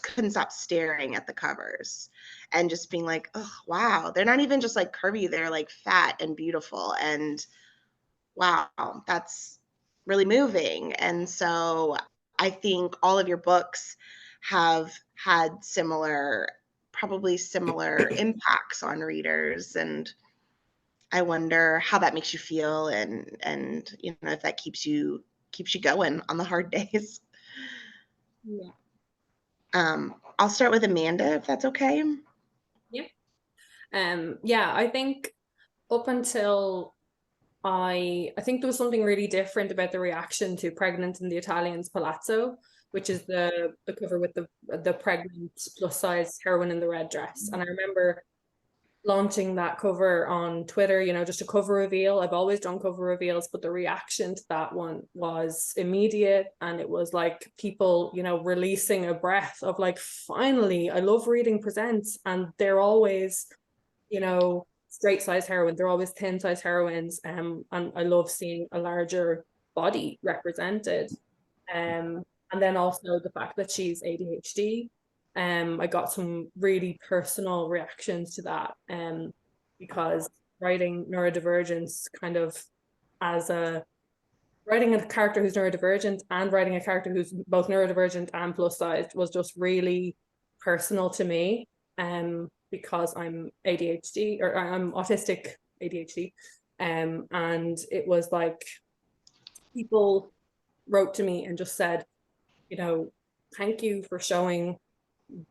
couldn't stop staring at the covers and just being like, oh wow, they're not even just like curvy, they're like fat and beautiful, and wow, that's really moving. And so I think all of your books have had probably similar impacts on readers, and I wonder how that makes you feel, and you know, if that keeps you going on the hard days. Yeah. I'll start with Amanda, if that's okay. Yeah. Yeah, I think up until I think there was something really different about the reaction to Pregnant in the Italian's Palazzo, which is the cover with the pregnant plus size heroine in the red dress. And I remember launching that cover on Twitter, you know, just a cover reveal. I've always done cover reveals, but the reaction to that one was immediate. And it was like people, you know, releasing a breath of like, finally, I love reading presents. And they're always, you know, straight size heroine. They're always thin size heroines. And I love seeing a larger body represented. And then also the fact that she's ADHD. I got some really personal reactions to that, because writing neurodivergence kind of as writing a character who's neurodivergent and writing a character who's both neurodivergent and plus size was just really personal to me, because I'm ADHD, or I'm autistic ADHD, and it was like people wrote to me and just said, you know, thank you for showing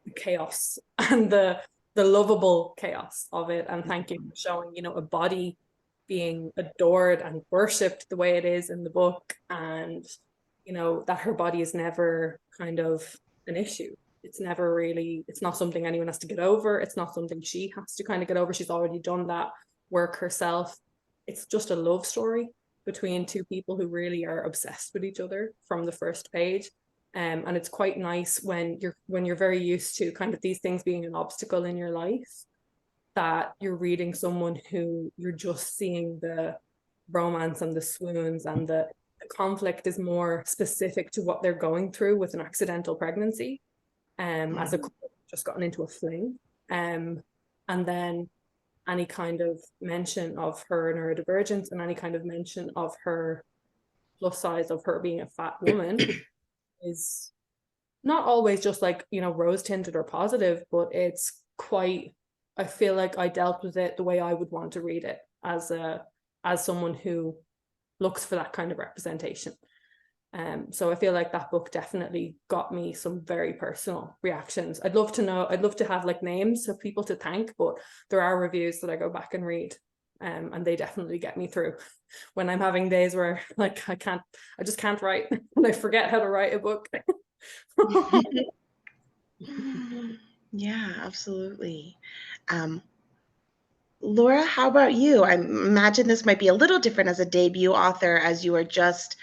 the chaos and the lovable chaos of it, and thank you for showing, you know, a body being adored and worshipped the way it is in the book, and that her body is never kind of an issue. It's never really, it's not something anyone has to get over. It's not something she has to kind of get over. She's already done that work herself. It's just a love story between two people who really are obsessed with each other from the first page. And it's quite nice when you're very used to kind of these things being an obstacle in your life, that you're reading someone who you're just seeing the romance and the swoons, and the conflict is more specific to what they're going through with an accidental pregnancy, as a couple just gotten into a fling, and then any kind of mention of her neurodivergence and any kind of mention of her plus size, of her being a fat woman, is not always just like rose tinted or positive, but it's quite, I feel like I dealt with it the way I would want to read it as someone who looks for that kind of representation. So I feel like that book definitely got me some very personal reactions. I'd love to have like names of people to thank, but there are reviews that I go back and read, and they definitely get me through when I'm having days where like I just can't write and I forget how to write a book. Yeah, absolutely. Laura, how about you? I imagine this might be a little different as a debut author, as you are just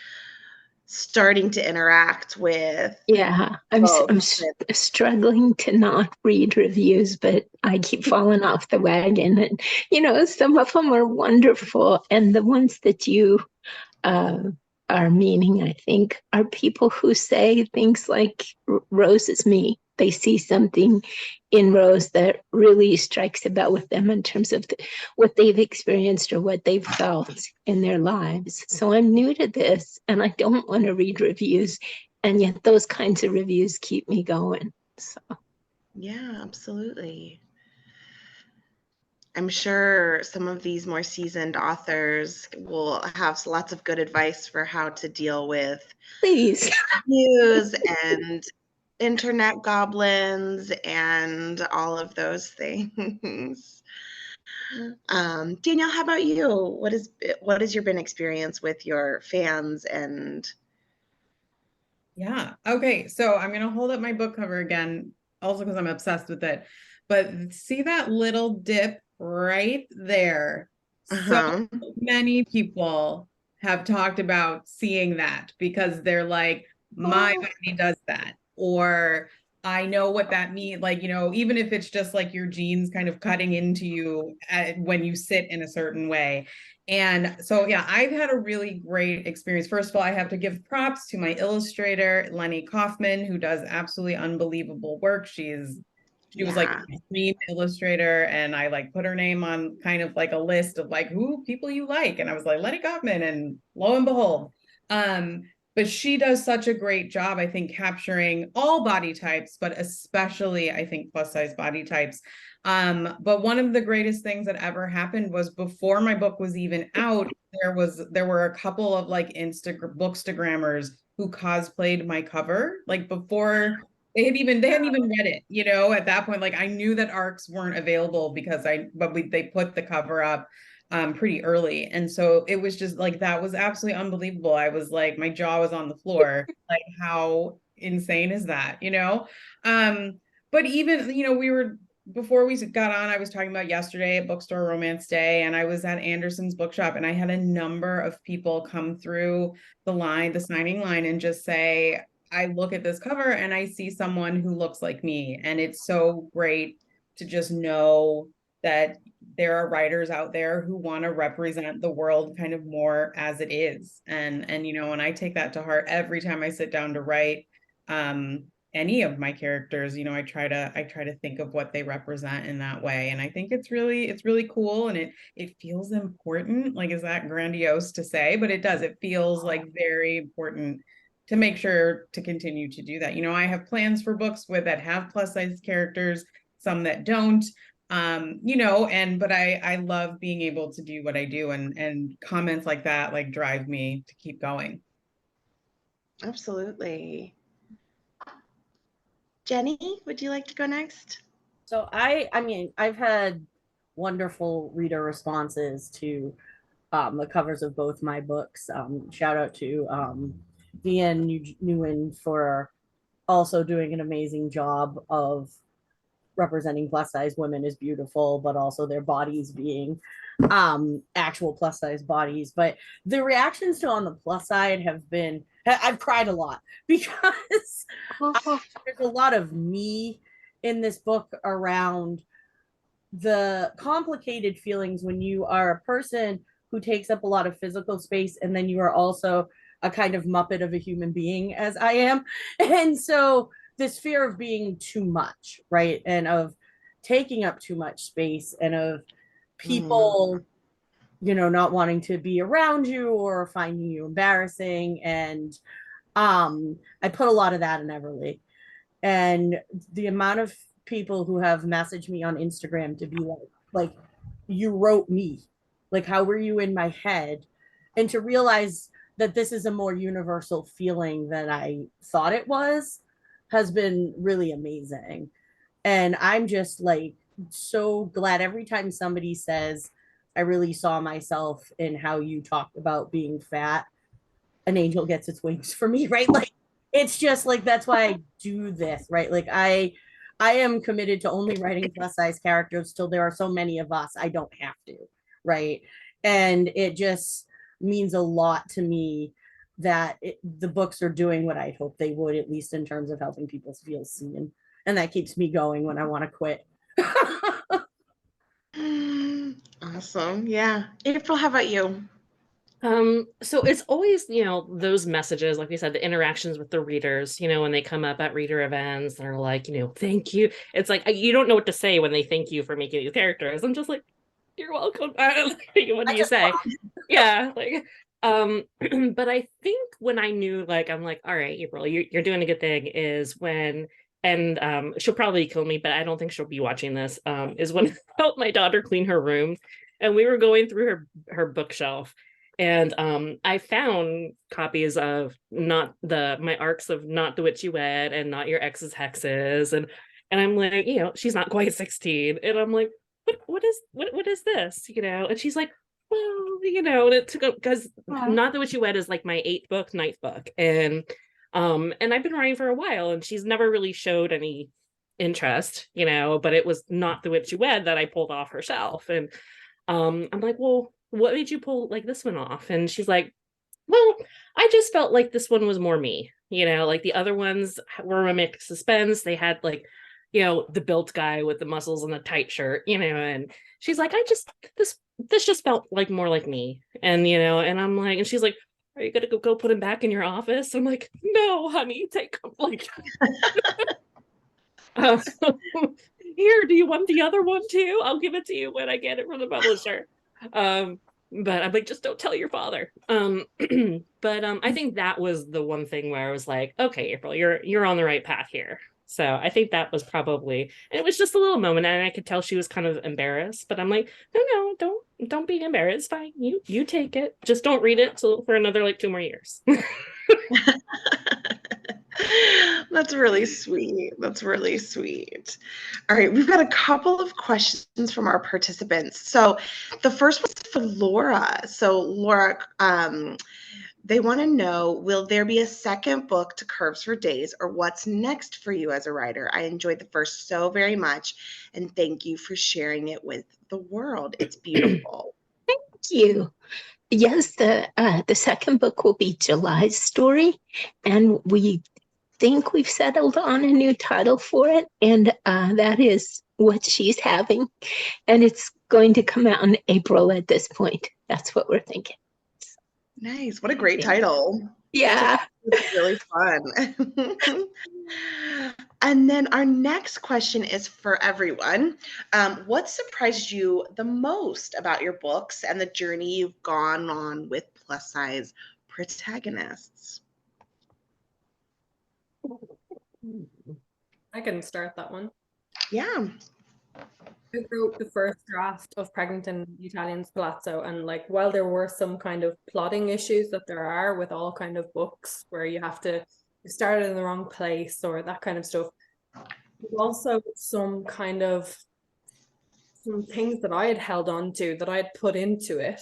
starting to interact with. Yeah, I'm struggling to not read reviews, but I keep falling off the wagon. And, some of them are wonderful. And the ones that you are meaning, I think, are people who say things like Rose is me. They see something in Rose that really strikes a bell with them in terms of what they've experienced or what they've felt in their lives. So I'm new to this and I don't want to read reviews. And yet those kinds of reviews keep me going. So yeah, absolutely. I'm sure some of these more seasoned authors will have lots of good advice for how to deal with please. reviews and internet goblins and all of those things. Danielle, how about you? What has your been experience with your fans and Yeah. Okay. So I'm going to hold up my book cover again, also because I'm obsessed with it. But see that little dip right there? So many people have talked about seeing that because they're like, my body does that. Or I know what that means. Like, even if it's just like your genes kind of cutting into you when you sit in a certain way. And so, yeah, I've had a really great experience. First of all, I have to give props to my illustrator, Lenny Kaufman, who does absolutely unbelievable work. She was like a dream illustrator, and I like put her name on kind of like a list of like who people you like. And I was like, Lenny Kaufman, and lo and behold. But she does such a great job, I think, capturing all body types, but especially, I think, plus size body types. But one of the greatest things that ever happened was before my book was even out, there were a couple of like bookstagrammers who cosplayed my cover, like before they hadn't even read it, at that point. Like I knew that ARCs weren't available because they put the cover up pretty early. And so it was just like, that was absolutely unbelievable. I was like, my jaw was on the floor. Like, how insane is that, but even, before we got on, I was talking about yesterday at Bookstore Romance Day, and I was at Anderson's bookshop, and I had a number of people come through the signing line, and just say, I look at this cover and I see someone who looks like me. And it's so great to just know that there are writers out there who want to represent the world kind of more as it is. And and I take that to heart every time I sit down to write any of my characters. I try to think of what they represent in that way. And I think it's really cool, and it feels important. Like, is that grandiose to say? But it does. It feels like very important to make sure to continue to do that. I have plans for books that have plus size characters, some that don't. But I love being able to do what I do, and comments like that like drive me to keep going. Absolutely. Jenny, would you like to go next? So I mean, I've had wonderful reader responses to the covers of both my books. Shout out to Deanne Nguyen for also doing an amazing job of representing plus size women as beautiful, but also their bodies being actual plus size bodies. But the reactions to On the Plus Side have been, I've cried a lot because there's a lot of me in this book around the complicated feelings when you are a person who takes up a lot of physical space, and then you are also a kind of muppet of a human being, as I am. And so this fear of being too much, right? And of taking up too much space, and of people, not wanting to be around you or finding you embarrassing. And I put a lot of that in Everly. And the amount of people who have messaged me on Instagram to be like, you wrote me. Like, how were you in my head? And to realize that this is a more universal feeling than I thought it was has been really amazing. And I'm just like so glad every time somebody says, I really saw myself in how you talked about being fat, an angel gets its wings for me, right? Like, it's just like, that's why I do this, right? Like, I am committed to only writing plus size characters till there are so many of us I don't have to, right? And it just means a lot to me that the books are doing what I'd hope they would, at least in terms of helping people feel seen. And that keeps me going when I want to quit. Awesome. Yeah. April, how about you? So it's always, those messages, like we said, the interactions with the readers, when they come up at reader events and are like, thank you. It's like, you don't know what to say when they thank you for making these characters. I'm just like, you're welcome. What do you say? Yeah. Like, but I think when I knew, like, I'm like, all right, April, you're doing a good thing is when, and she'll probably kill me, but I don't think she'll be watching this, is when I helped my daughter clean her room and we were going through her bookshelf. And I found copies of my arcs of Not the Witch You Wed and Not Your Ex's Hexes. And I'm like, she's not quite 16. And I'm like, what is this? And she's like, well, and it took up because Not the Witch You Wed is like my 9th book. And I've been writing for a while and she's never really showed any interest, but it was Not the Witch You Wed that I pulled off her shelf. And I'm like, well, what made you pull like this one off? And she's like, well, I just felt like this one was more me, like the other ones were romantic suspense. They had like, the built guy with the muscles and the tight shirt, and she's like, this just felt like more like me. And, and I'm like, and she's like, are you gonna go put him back in your office? I'm like, no, honey, take him. Like, here, do you want the other one too? I'll give it to you when I get it from the publisher. But I'm like, just don't tell your father. But I think that was the one thing where I was like, okay, April, you're on the right path here. So I think that was probably, and it was just a little moment, and I could tell she was kind of embarrassed. But I'm like, no, don't be embarrassed. It's fine. You take it. Just don't read it for another like 2 more years. That's really sweet. That's really sweet. All right, we've got a couple of questions from our participants. So the first one's for Laura. So Laura, they want to know, will there be a second book to Curves for Days, or what's next for you as a writer? I enjoyed the first so very much, and thank you for sharing it with the world. It's beautiful. Thank you. Yes, the second book will be July's story, and we think we've settled on a new title for it, and that is What She's Having, and it's going to come out in April at this point. That's what we're thinking. Nice. What a great title. Yeah. It's really fun. And then our next question is for everyone. What surprised you the most about your books and the journey you've gone on with plus size protagonists? I can start that one. Yeah. I wrote the first draft of Pregnant in Italian's Palazzo, and like while there were some kind of plotting issues that there are with all kind of books where you start in the wrong place or that kind of stuff, there's also some things that I had held on to that I had put into it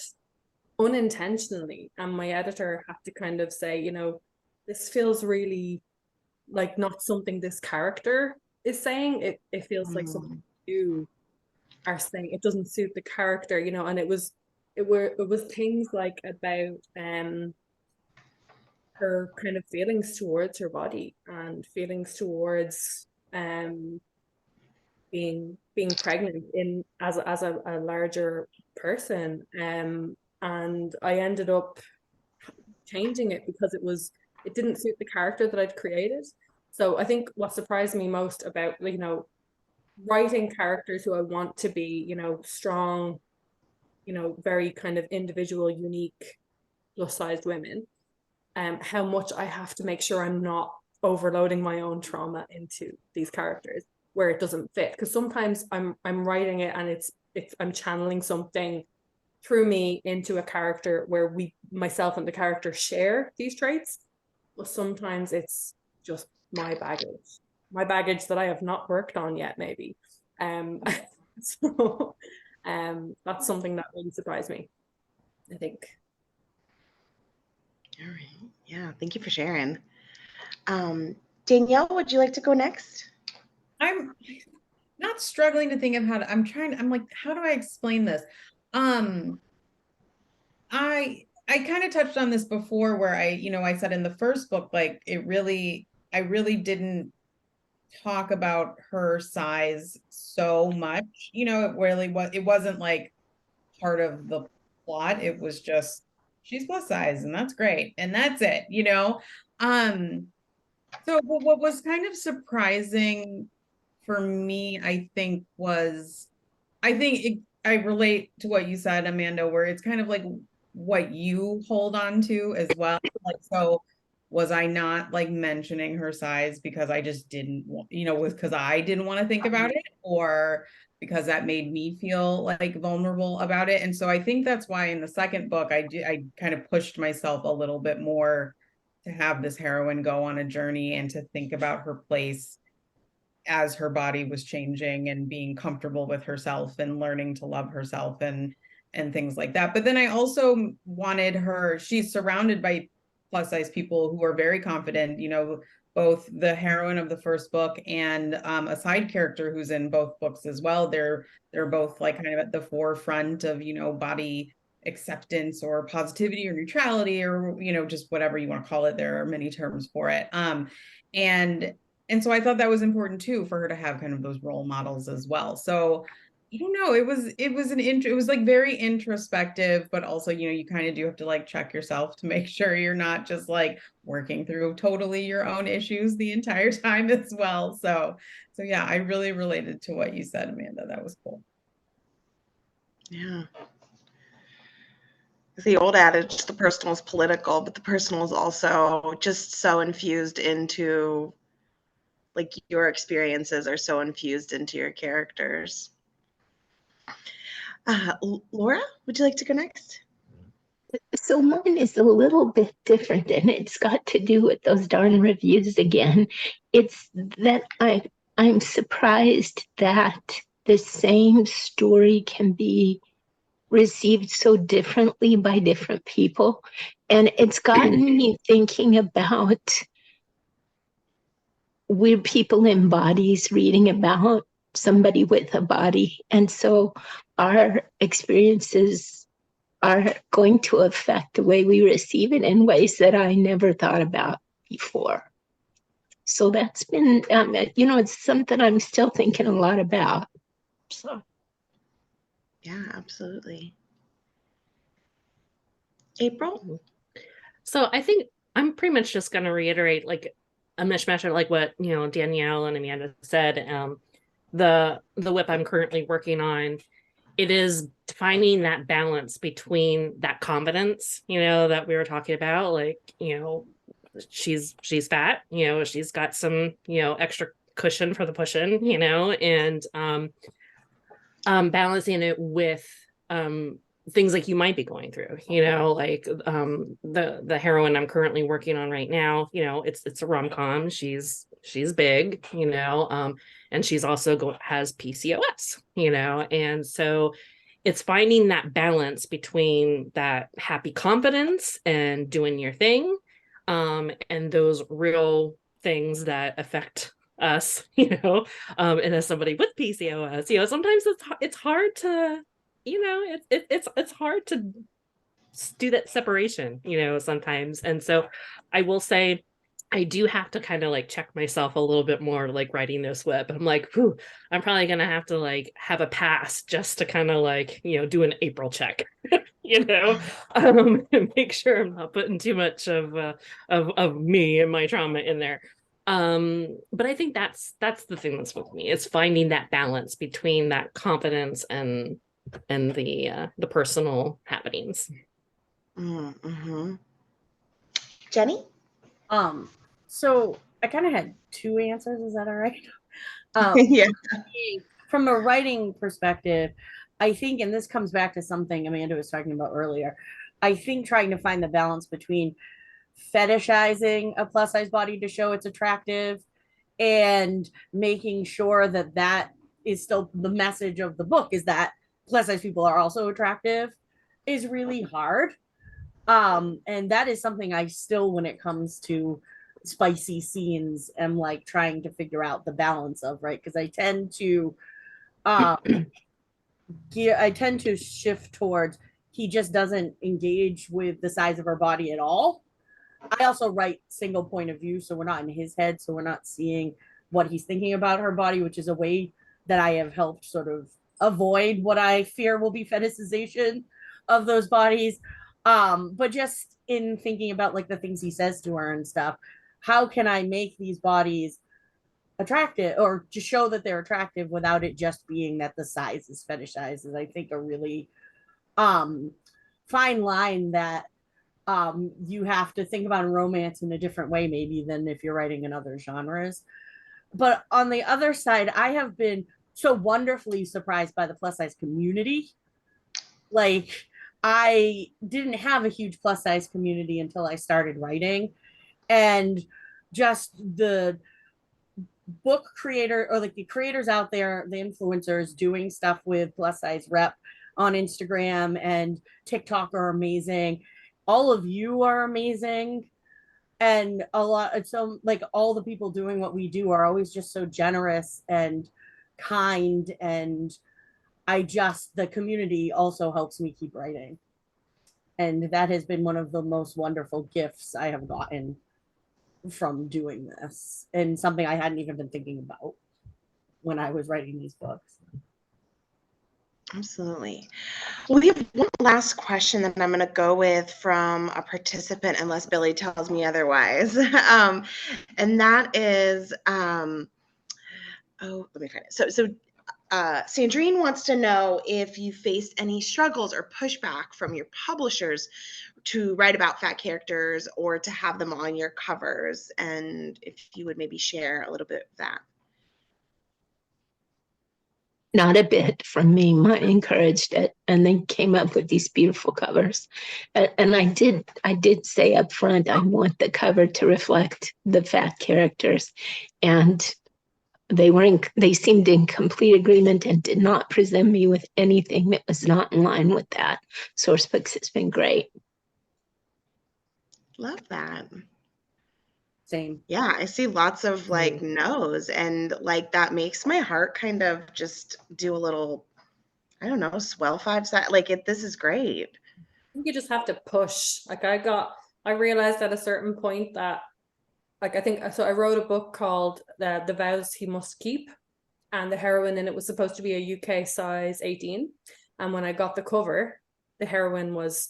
unintentionally, and my editor had to kind of say, you know, this feels really like not something this character is saying. It feels like something you are saying. It doesn't suit the character, you know. And it was things like about her kind of feelings towards her body and feelings towards being pregnant in as a larger person. And I ended up changing it because it didn't suit the character that I'd created. So I think what surprised me most about, you know, writing characters who I want to be, you know, strong, you know, very kind of individual, unique, plus sized women, how much I have to make sure I'm not overloading my own trauma into these characters where it doesn't fit. Because sometimes I'm writing it and it's I'm channeling something through me into a character where myself and the character share these traits. But sometimes it's just my baggage that I have not worked on yet, maybe. So that's something that really surprised me, I think. All right. Yeah, thank you for sharing. Danielle, would you like to go next? I'm not struggling to think of I'm like, how do I explain this? I kind of touched on this before where I said in the first book, like I really didn't talk about her size so much. It wasn't like part of the plot. It was just she's plus size and that's great. And that's it. So what was kind of surprising for me, I think, was I relate to what you said, Amanda, where it's kind of like what you hold on to as well. Like, so was I not like mentioning her size because I just didn't want, because I didn't want to think about it, or because that made me feel like vulnerable about it. And so I think that's why in the second book, I kind of pushed myself a little bit more to have this heroine go on a journey and to think about her place as her body was changing and being comfortable with herself and learning to love herself and things like that. But then I also wanted her, she's surrounded by plus size people who are very confident, both the heroine of the first book and a side character who's in both books as well. They're both like kind of at the forefront of, body acceptance or positivity or neutrality or, just whatever you want to call it. There are many terms for it. And so I thought that was important too for her to have kind of those role models as well. So I don't know, it was like very introspective, but also, you kind of do have to like check yourself to make sure you're not just like working through totally your own issues the entire time as well. So yeah, I really related to what you said, Amanda. That was cool. Yeah. The old adage, the personal is political, but the personal is also just so infused into, like, your experiences are so infused into your characters. Laura, would you like to go next? So mine is a little bit different, and it's got to do with those darn reviews again. It's that I'm surprised that the same story can be received so differently by different people. And it's gotten me thinking about we're people in bodies reading about somebody with a body. And so our experiences are going to affect the way we receive it in ways that I never thought about before. So that's been, it's something I'm still thinking a lot about. So. Yeah, absolutely. April? So I think I'm pretty much just going to reiterate like a mishmash of like what, Danielle and Amanda said. The whip I'm currently working on, it is finding that balance between that confidence, that we were talking about. Like, she's fat, she's got some, extra cushion for the pushing, and balancing it with things like you might be going through, like the heroine I'm currently working on right now, it's a rom-com. She's big, and she's also has PCOS, and so it's finding that balance between that happy confidence and doing your thing, and those real things that affect us, and as somebody with PCOS, sometimes it's hard to, it's hard to do that separation, sometimes. And so I will say I do have to kind of like check myself a little bit more, like writing this WIP. I'm like, whew, I'm probably gonna have to like have a pass just to kind of like, do an April check, and make sure I'm not putting too much of me and my trauma in there. But I think that's the thing that's with me. It's finding that balance between that confidence and the personal happenings. Mm-hmm. Jenny? So I kind of had two answers. Is that all right? Yeah. From a writing perspective, I think, and this comes back to something Amanda was talking about earlier, I think trying to find the balance between fetishizing a plus size body to show it's attractive and making sure that that is still the message of the book, is that plus size people are also attractive, is really hard. And that is something I still, when it comes to spicy scenes, am like trying to figure out the balance of, right? Because I tend to shift towards, he just doesn't engage with the size of her body at all. I also write single point of view, so we're not in his head, so we're not seeing what he's thinking about her body, which is a way that I have helped sort of avoid what I fear will be fetishization of those bodies. But just in thinking about like the things he says to her and stuff, how can I make these bodies attractive, or to show that they're attractive without it just being that the size is fetishized, is I think a really fine line that you have to think about romance in a different way maybe than if you're writing in other genres. But on the other side, I have been so wonderfully surprised by the plus size community. Like, I didn't have a huge plus size community until I started writing, and just the book creator, or like the creators out there, the influencers doing stuff with plus size rep on Instagram and TikTok are amazing. All of you are amazing. And a lot, so like all the people doing what we do are always just so generous and kind. And the community also helps me keep writing. And that has been one of the most wonderful gifts I have gotten from doing this, and something I hadn't even been thinking about when I was writing these books. Absolutely. Well, we have one last question that I'm going to go with from a participant, unless Billy tells me otherwise. And that is, let me find it. So Sandrine wants to know if you faced any struggles or pushback from your publishers to write about fat characters or to have them on your covers, and if you would maybe share a little bit of that. Not a bit from me. Mine encouraged it, and they came up with these beautiful covers. And I did say up front, I want the cover to reflect the fat characters, and they seemed in complete agreement and did not present me with anything that was not in line with that. Sourcebooks has been great. Love that. Same. Yeah, I see lots of like no's, and like that makes my heart kind of just do a little, I don't know, swell 5 side. Like this is great. I think you just have to push. Like I realized at a certain point that, like, I wrote a book called The Vows He Must Keep, and the heroine in it was supposed to be a UK size 18. And when I got the cover, the heroine was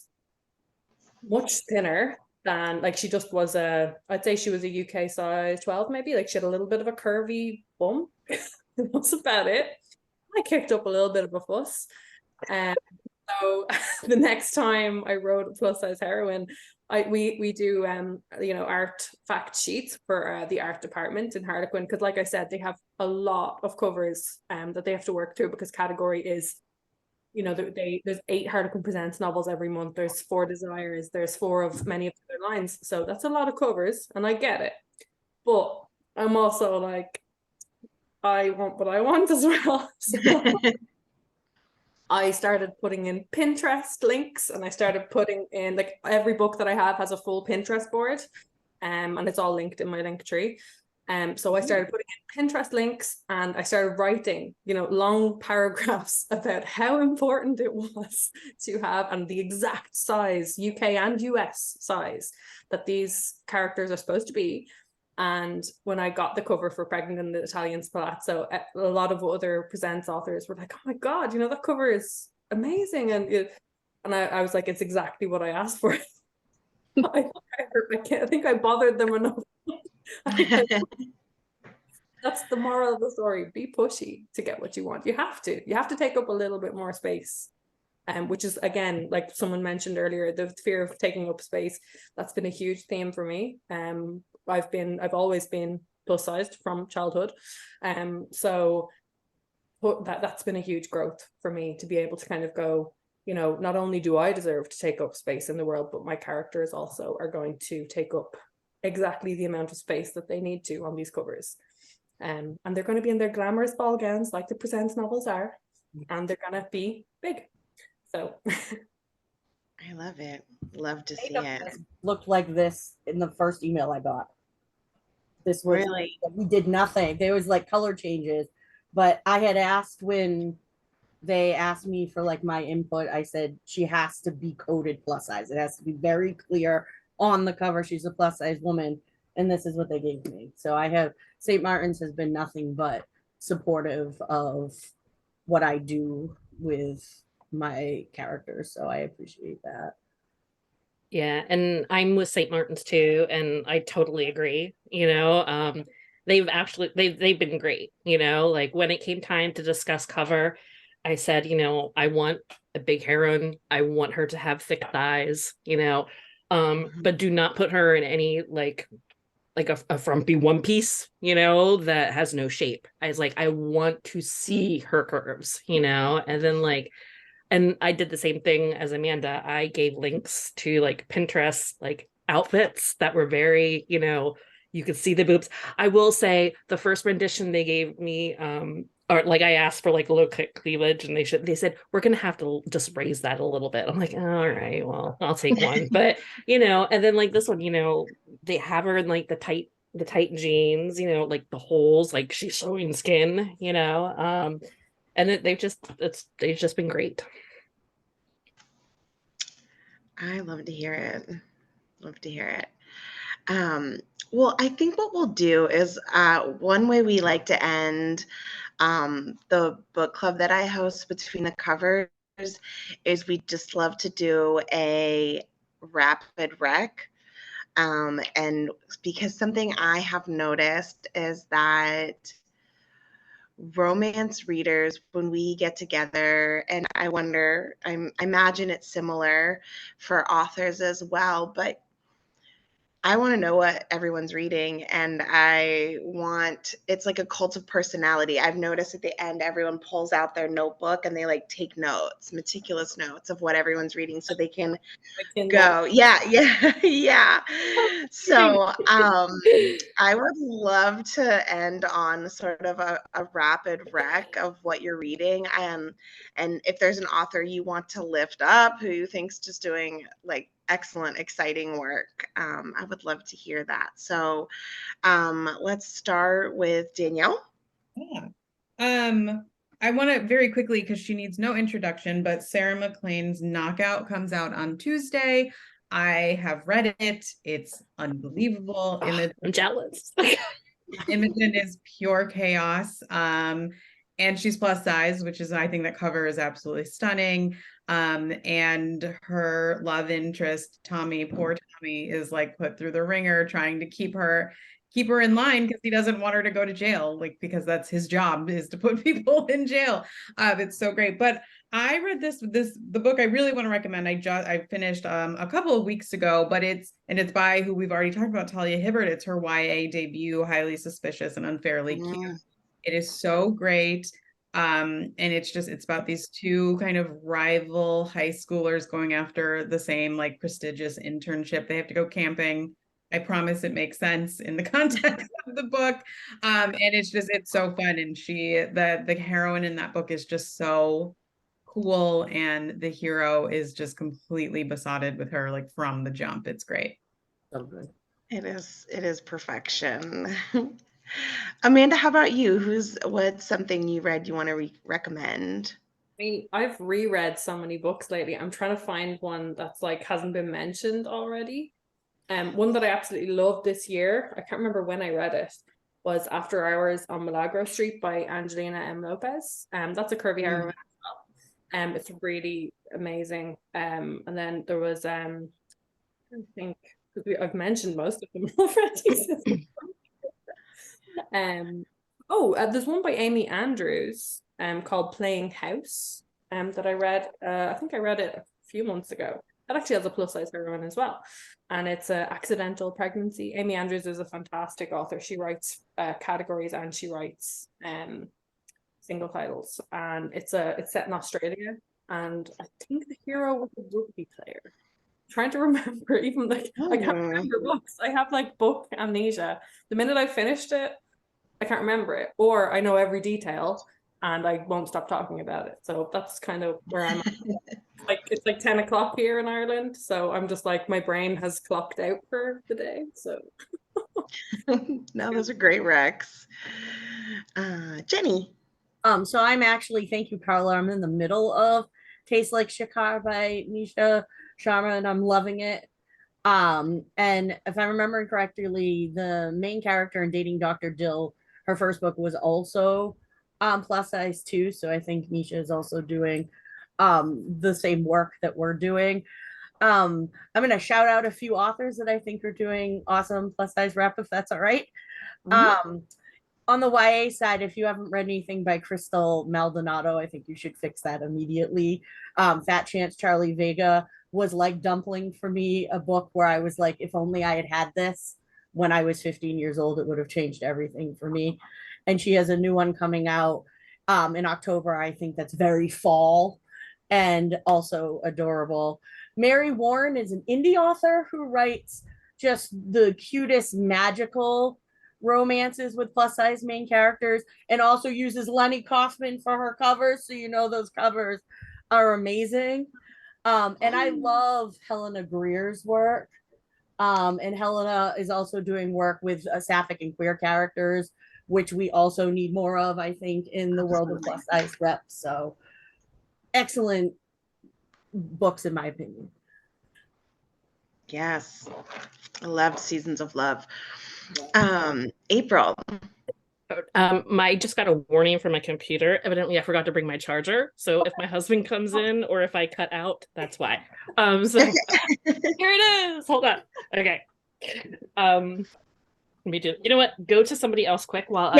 much thinner than, like, she just was I'd say she was a UK size 12 maybe. Like, she had a little bit of a curvy bum. That's about it. I kicked up a little bit of a fuss. So the next time I wrote a plus size heroine, we do art fact sheets for the art department in Harlequin, because like I said, they have a lot of covers that they have to work through, because category is, there's 8 Harlequin Presents novels every month, there's 4 Desires, there's 4 of many of their lines, so that's a lot of covers, and I get it, but I'm also like, I want what I want as well. So. I started putting in Pinterest links, and I started putting in, like, every book that I have has a full Pinterest board, and it's all linked in my link tree. So I started putting in Pinterest links, and I started writing, long paragraphs about how important it was to have, and the exact size, UK and US size, that these characters are supposed to be. And when I got the cover for Pregnant in the Italian Palazzo, a lot of other Presents authors were like, "Oh my God, that cover is amazing." And I was like, it's exactly what I asked for. I think I bothered them enough. That's the moral of the story. Be pushy to get what you want. You have to take up a little bit more space. Which is, again, like someone mentioned earlier, the fear of taking up space. That's been a huge theme for me. I've always been plus sized from childhood. So that's been a huge growth for me, to be able to kind of go, not only do I deserve to take up space in the world, but my characters also are going to take up exactly the amount of space that they need to on these covers. And they're going to be in their glamorous ball gowns like the Presents novels are, and they're going to be big. So I love it. Love to see Makeup it. test looked like this in the first email I got. This was Really? we did nothing. There was like color changes, but I had asked when they asked me for like my input. I said she has to be coded plus size. It has to be very clear on the cover. She's a plus size woman, and this is what they gave me. So I have St. Martin's has been nothing but supportive of what I do with my characters. So I appreciate that. Yeah, and I'm with St. Martin's too, and I totally agree. They've been great. Like when it came time to discuss cover, I said, I want a big heroine. I want her to have thick thighs. But do not put her in any like a frumpy one piece, that has no shape. I was like, I want to see her curves, and then and I did the same thing as Amanda. I gave links to like Pinterest, like outfits that were very, you could see the boobs. I will say the first rendition they gave me, or like I asked for like a little cleavage, and they said, we're gonna have to just raise that a little bit. I'm like, all right, well, I'll take one. But and then like this one, they have her in like the tight jeans, like the holes, like she's showing skin, and they've just been great. I love to hear it. Love to hear it. Um, well, I think what we'll do is one way we like to end the book club that I host between the covers is we just love to do a rapid rec. And because something I have noticed is that romance readers, when we get together, and I imagine it's similar for authors as well, but I want to know what everyone's reading, and it's like a cult of personality. I've noticed at the end, everyone pulls out their notebook and they like take notes, meticulous notes of what everyone's reading so they can go. Yeah, yeah, yeah. So, I would love to end on sort of a rapid rec of what you're reading. And if there's an author you want to lift up who you think's just doing like excellent, exciting work, I would love to hear that. So, let's start with Danielle. Yeah. I want to very quickly, because she needs no introduction, but Sarah McLean's Knockout comes out on Tuesday. I have read it. It's unbelievable. I'm jealous. Imogen is pure chaos. And she's plus size, which is, I think that cover is absolutely stunning. And her love interest, Tommy, poor Tommy, is like put through the ringer trying to keep her in line because he doesn't want her to go to jail, like because that's his job, is to put people in jail. It's so great. But I read the book I really want to recommend. I finished a couple of weeks ago, but it's by who we've already talked about, Talia Hibbert. It's her YA debut, Highly Suspicious and Unfairly Cute. It is so great. And it's about these two kind of rival high schoolers going after the same like prestigious internship. They have to go camping. I promise it makes sense in the context of the book. And it's so fun. And the heroine in that book is just so cool, and the hero is just completely besotted with her, like from the jump. It's great. It is perfection. Amanda, how about you? What's something you read you want to recommend? I've reread so many books lately. I'm trying to find one that's like hasn't been mentioned already. One that I absolutely loved this year, I can't remember when I read it, was After Hours on Milagro Street by Angelina M. Lopez. That's a curvy hair romance. It's really amazing. And then there was I think because I've mentioned most of them already. There's one by Amy Andrews called Playing House that I read. I think I read it a few months ago. That actually has a plus size heroine as well, and it's a accidental pregnancy. Amy Andrews is a fantastic author. She writes categories and she writes single titles, and it's set in Australia. And I think the hero was a rugby player. I'm trying to remember, even like I can't remember books. I have like book amnesia. The minute I finished it, I can't remember it, or I know every detail and I won't stop talking about it. So that's kind of where I'm at. Like it's like 10 o'clock here in Ireland, so I'm just like my brain has clocked out for the day. So No, those are great recs. Jenny. So I'm actually, thank you, Carla. I'm in the middle of Tastes Like Shikar by Nisha Sharma, and I'm loving it. And if I'm remembering correctly, the main character in Dating Dr. Dill, her first book was also plus size too. So I think Nisha is also doing the same work that we're doing. I'm gonna shout out a few authors that I think are doing awesome plus size rep, if that's all right. On the YA side, if you haven't read anything by Crystal Maldonado, I think you should fix that immediately. Fat Chance Charlie Vega was like Dumpling for me, a book where I was like, if only I had had this when I was 15 years old, it would have changed everything for me. And she has a new one coming out in October. I think that's very fall and also adorable. Mary Warren is an indie author who writes just the cutest magical romances with plus size main characters, and also uses Lenny Kaufman for her covers. So you know those covers are amazing. And I love Helena Greer's work. And Helena is also doing work with sapphic and queer characters, which we also need more of, I think, in the world of plus size reps. So excellent books, in my opinion. Yes. I loved Seasons of Love. April. I just got a warning from my computer. Evidently, I forgot to bring my charger. So if my husband comes in or if I cut out, that's why. So here it is. Hold on. Okay. Let me do. You know what? Go to somebody else quick while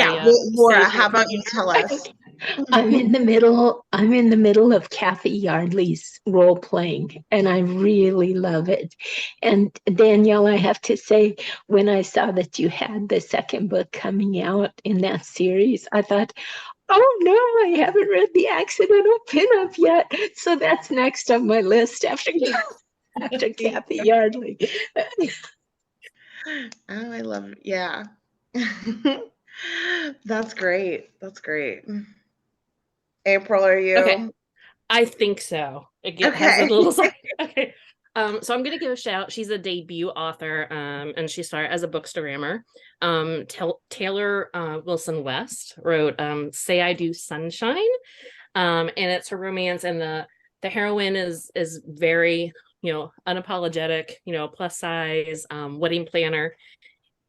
Laura, how about you tell us? I'm in the middle of Kathy Yardley's role playing, and I really love it. And Danielle, I have to say, when I saw that you had the second book coming out in that series, I thought, oh no, I haven't read The Accidental Pinup yet. So that's next on my list after Kathy Yardley. Oh, I love it. Yeah. That's great. That's great. April, are you? Okay. I think so. It has a little okay. So I'm gonna give a shout. She's a debut author, and she started as a bookstagrammer. Taylor Wilson West wrote "Say I Do Sunshine," and it's a romance, and the heroine is very unapologetic, plus size, wedding planner,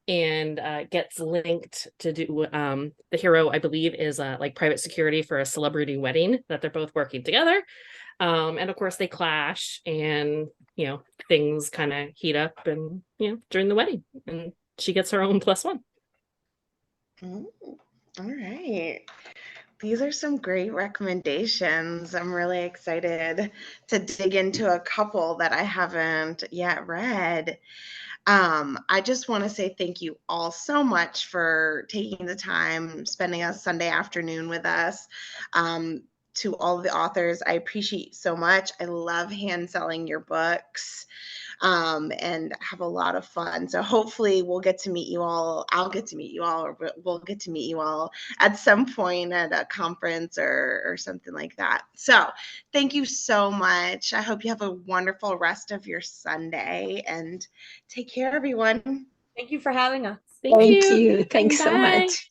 and gets linked to do the hero, I believe, is like private security for a celebrity wedding that they're both working together. And of course they clash, and things kind of heat up, and during the wedding, and she gets her own +1. All right. These are some great recommendations. I'm really excited to dig into a couple that I haven't yet read. I just want to say thank you all so much for taking the time, spending a Sunday afternoon with us. to all of the authors. I appreciate so much. I love hand selling your books, and have a lot of fun. So hopefully we'll get to meet you all. I'll get to meet you all, or we'll get to meet you all at some point at a conference or something like that. So thank you so much. I hope you have a wonderful rest of your Sunday, and take care, everyone. Thank you for having us. Thank Thank you. you. Thanks so Bye. much.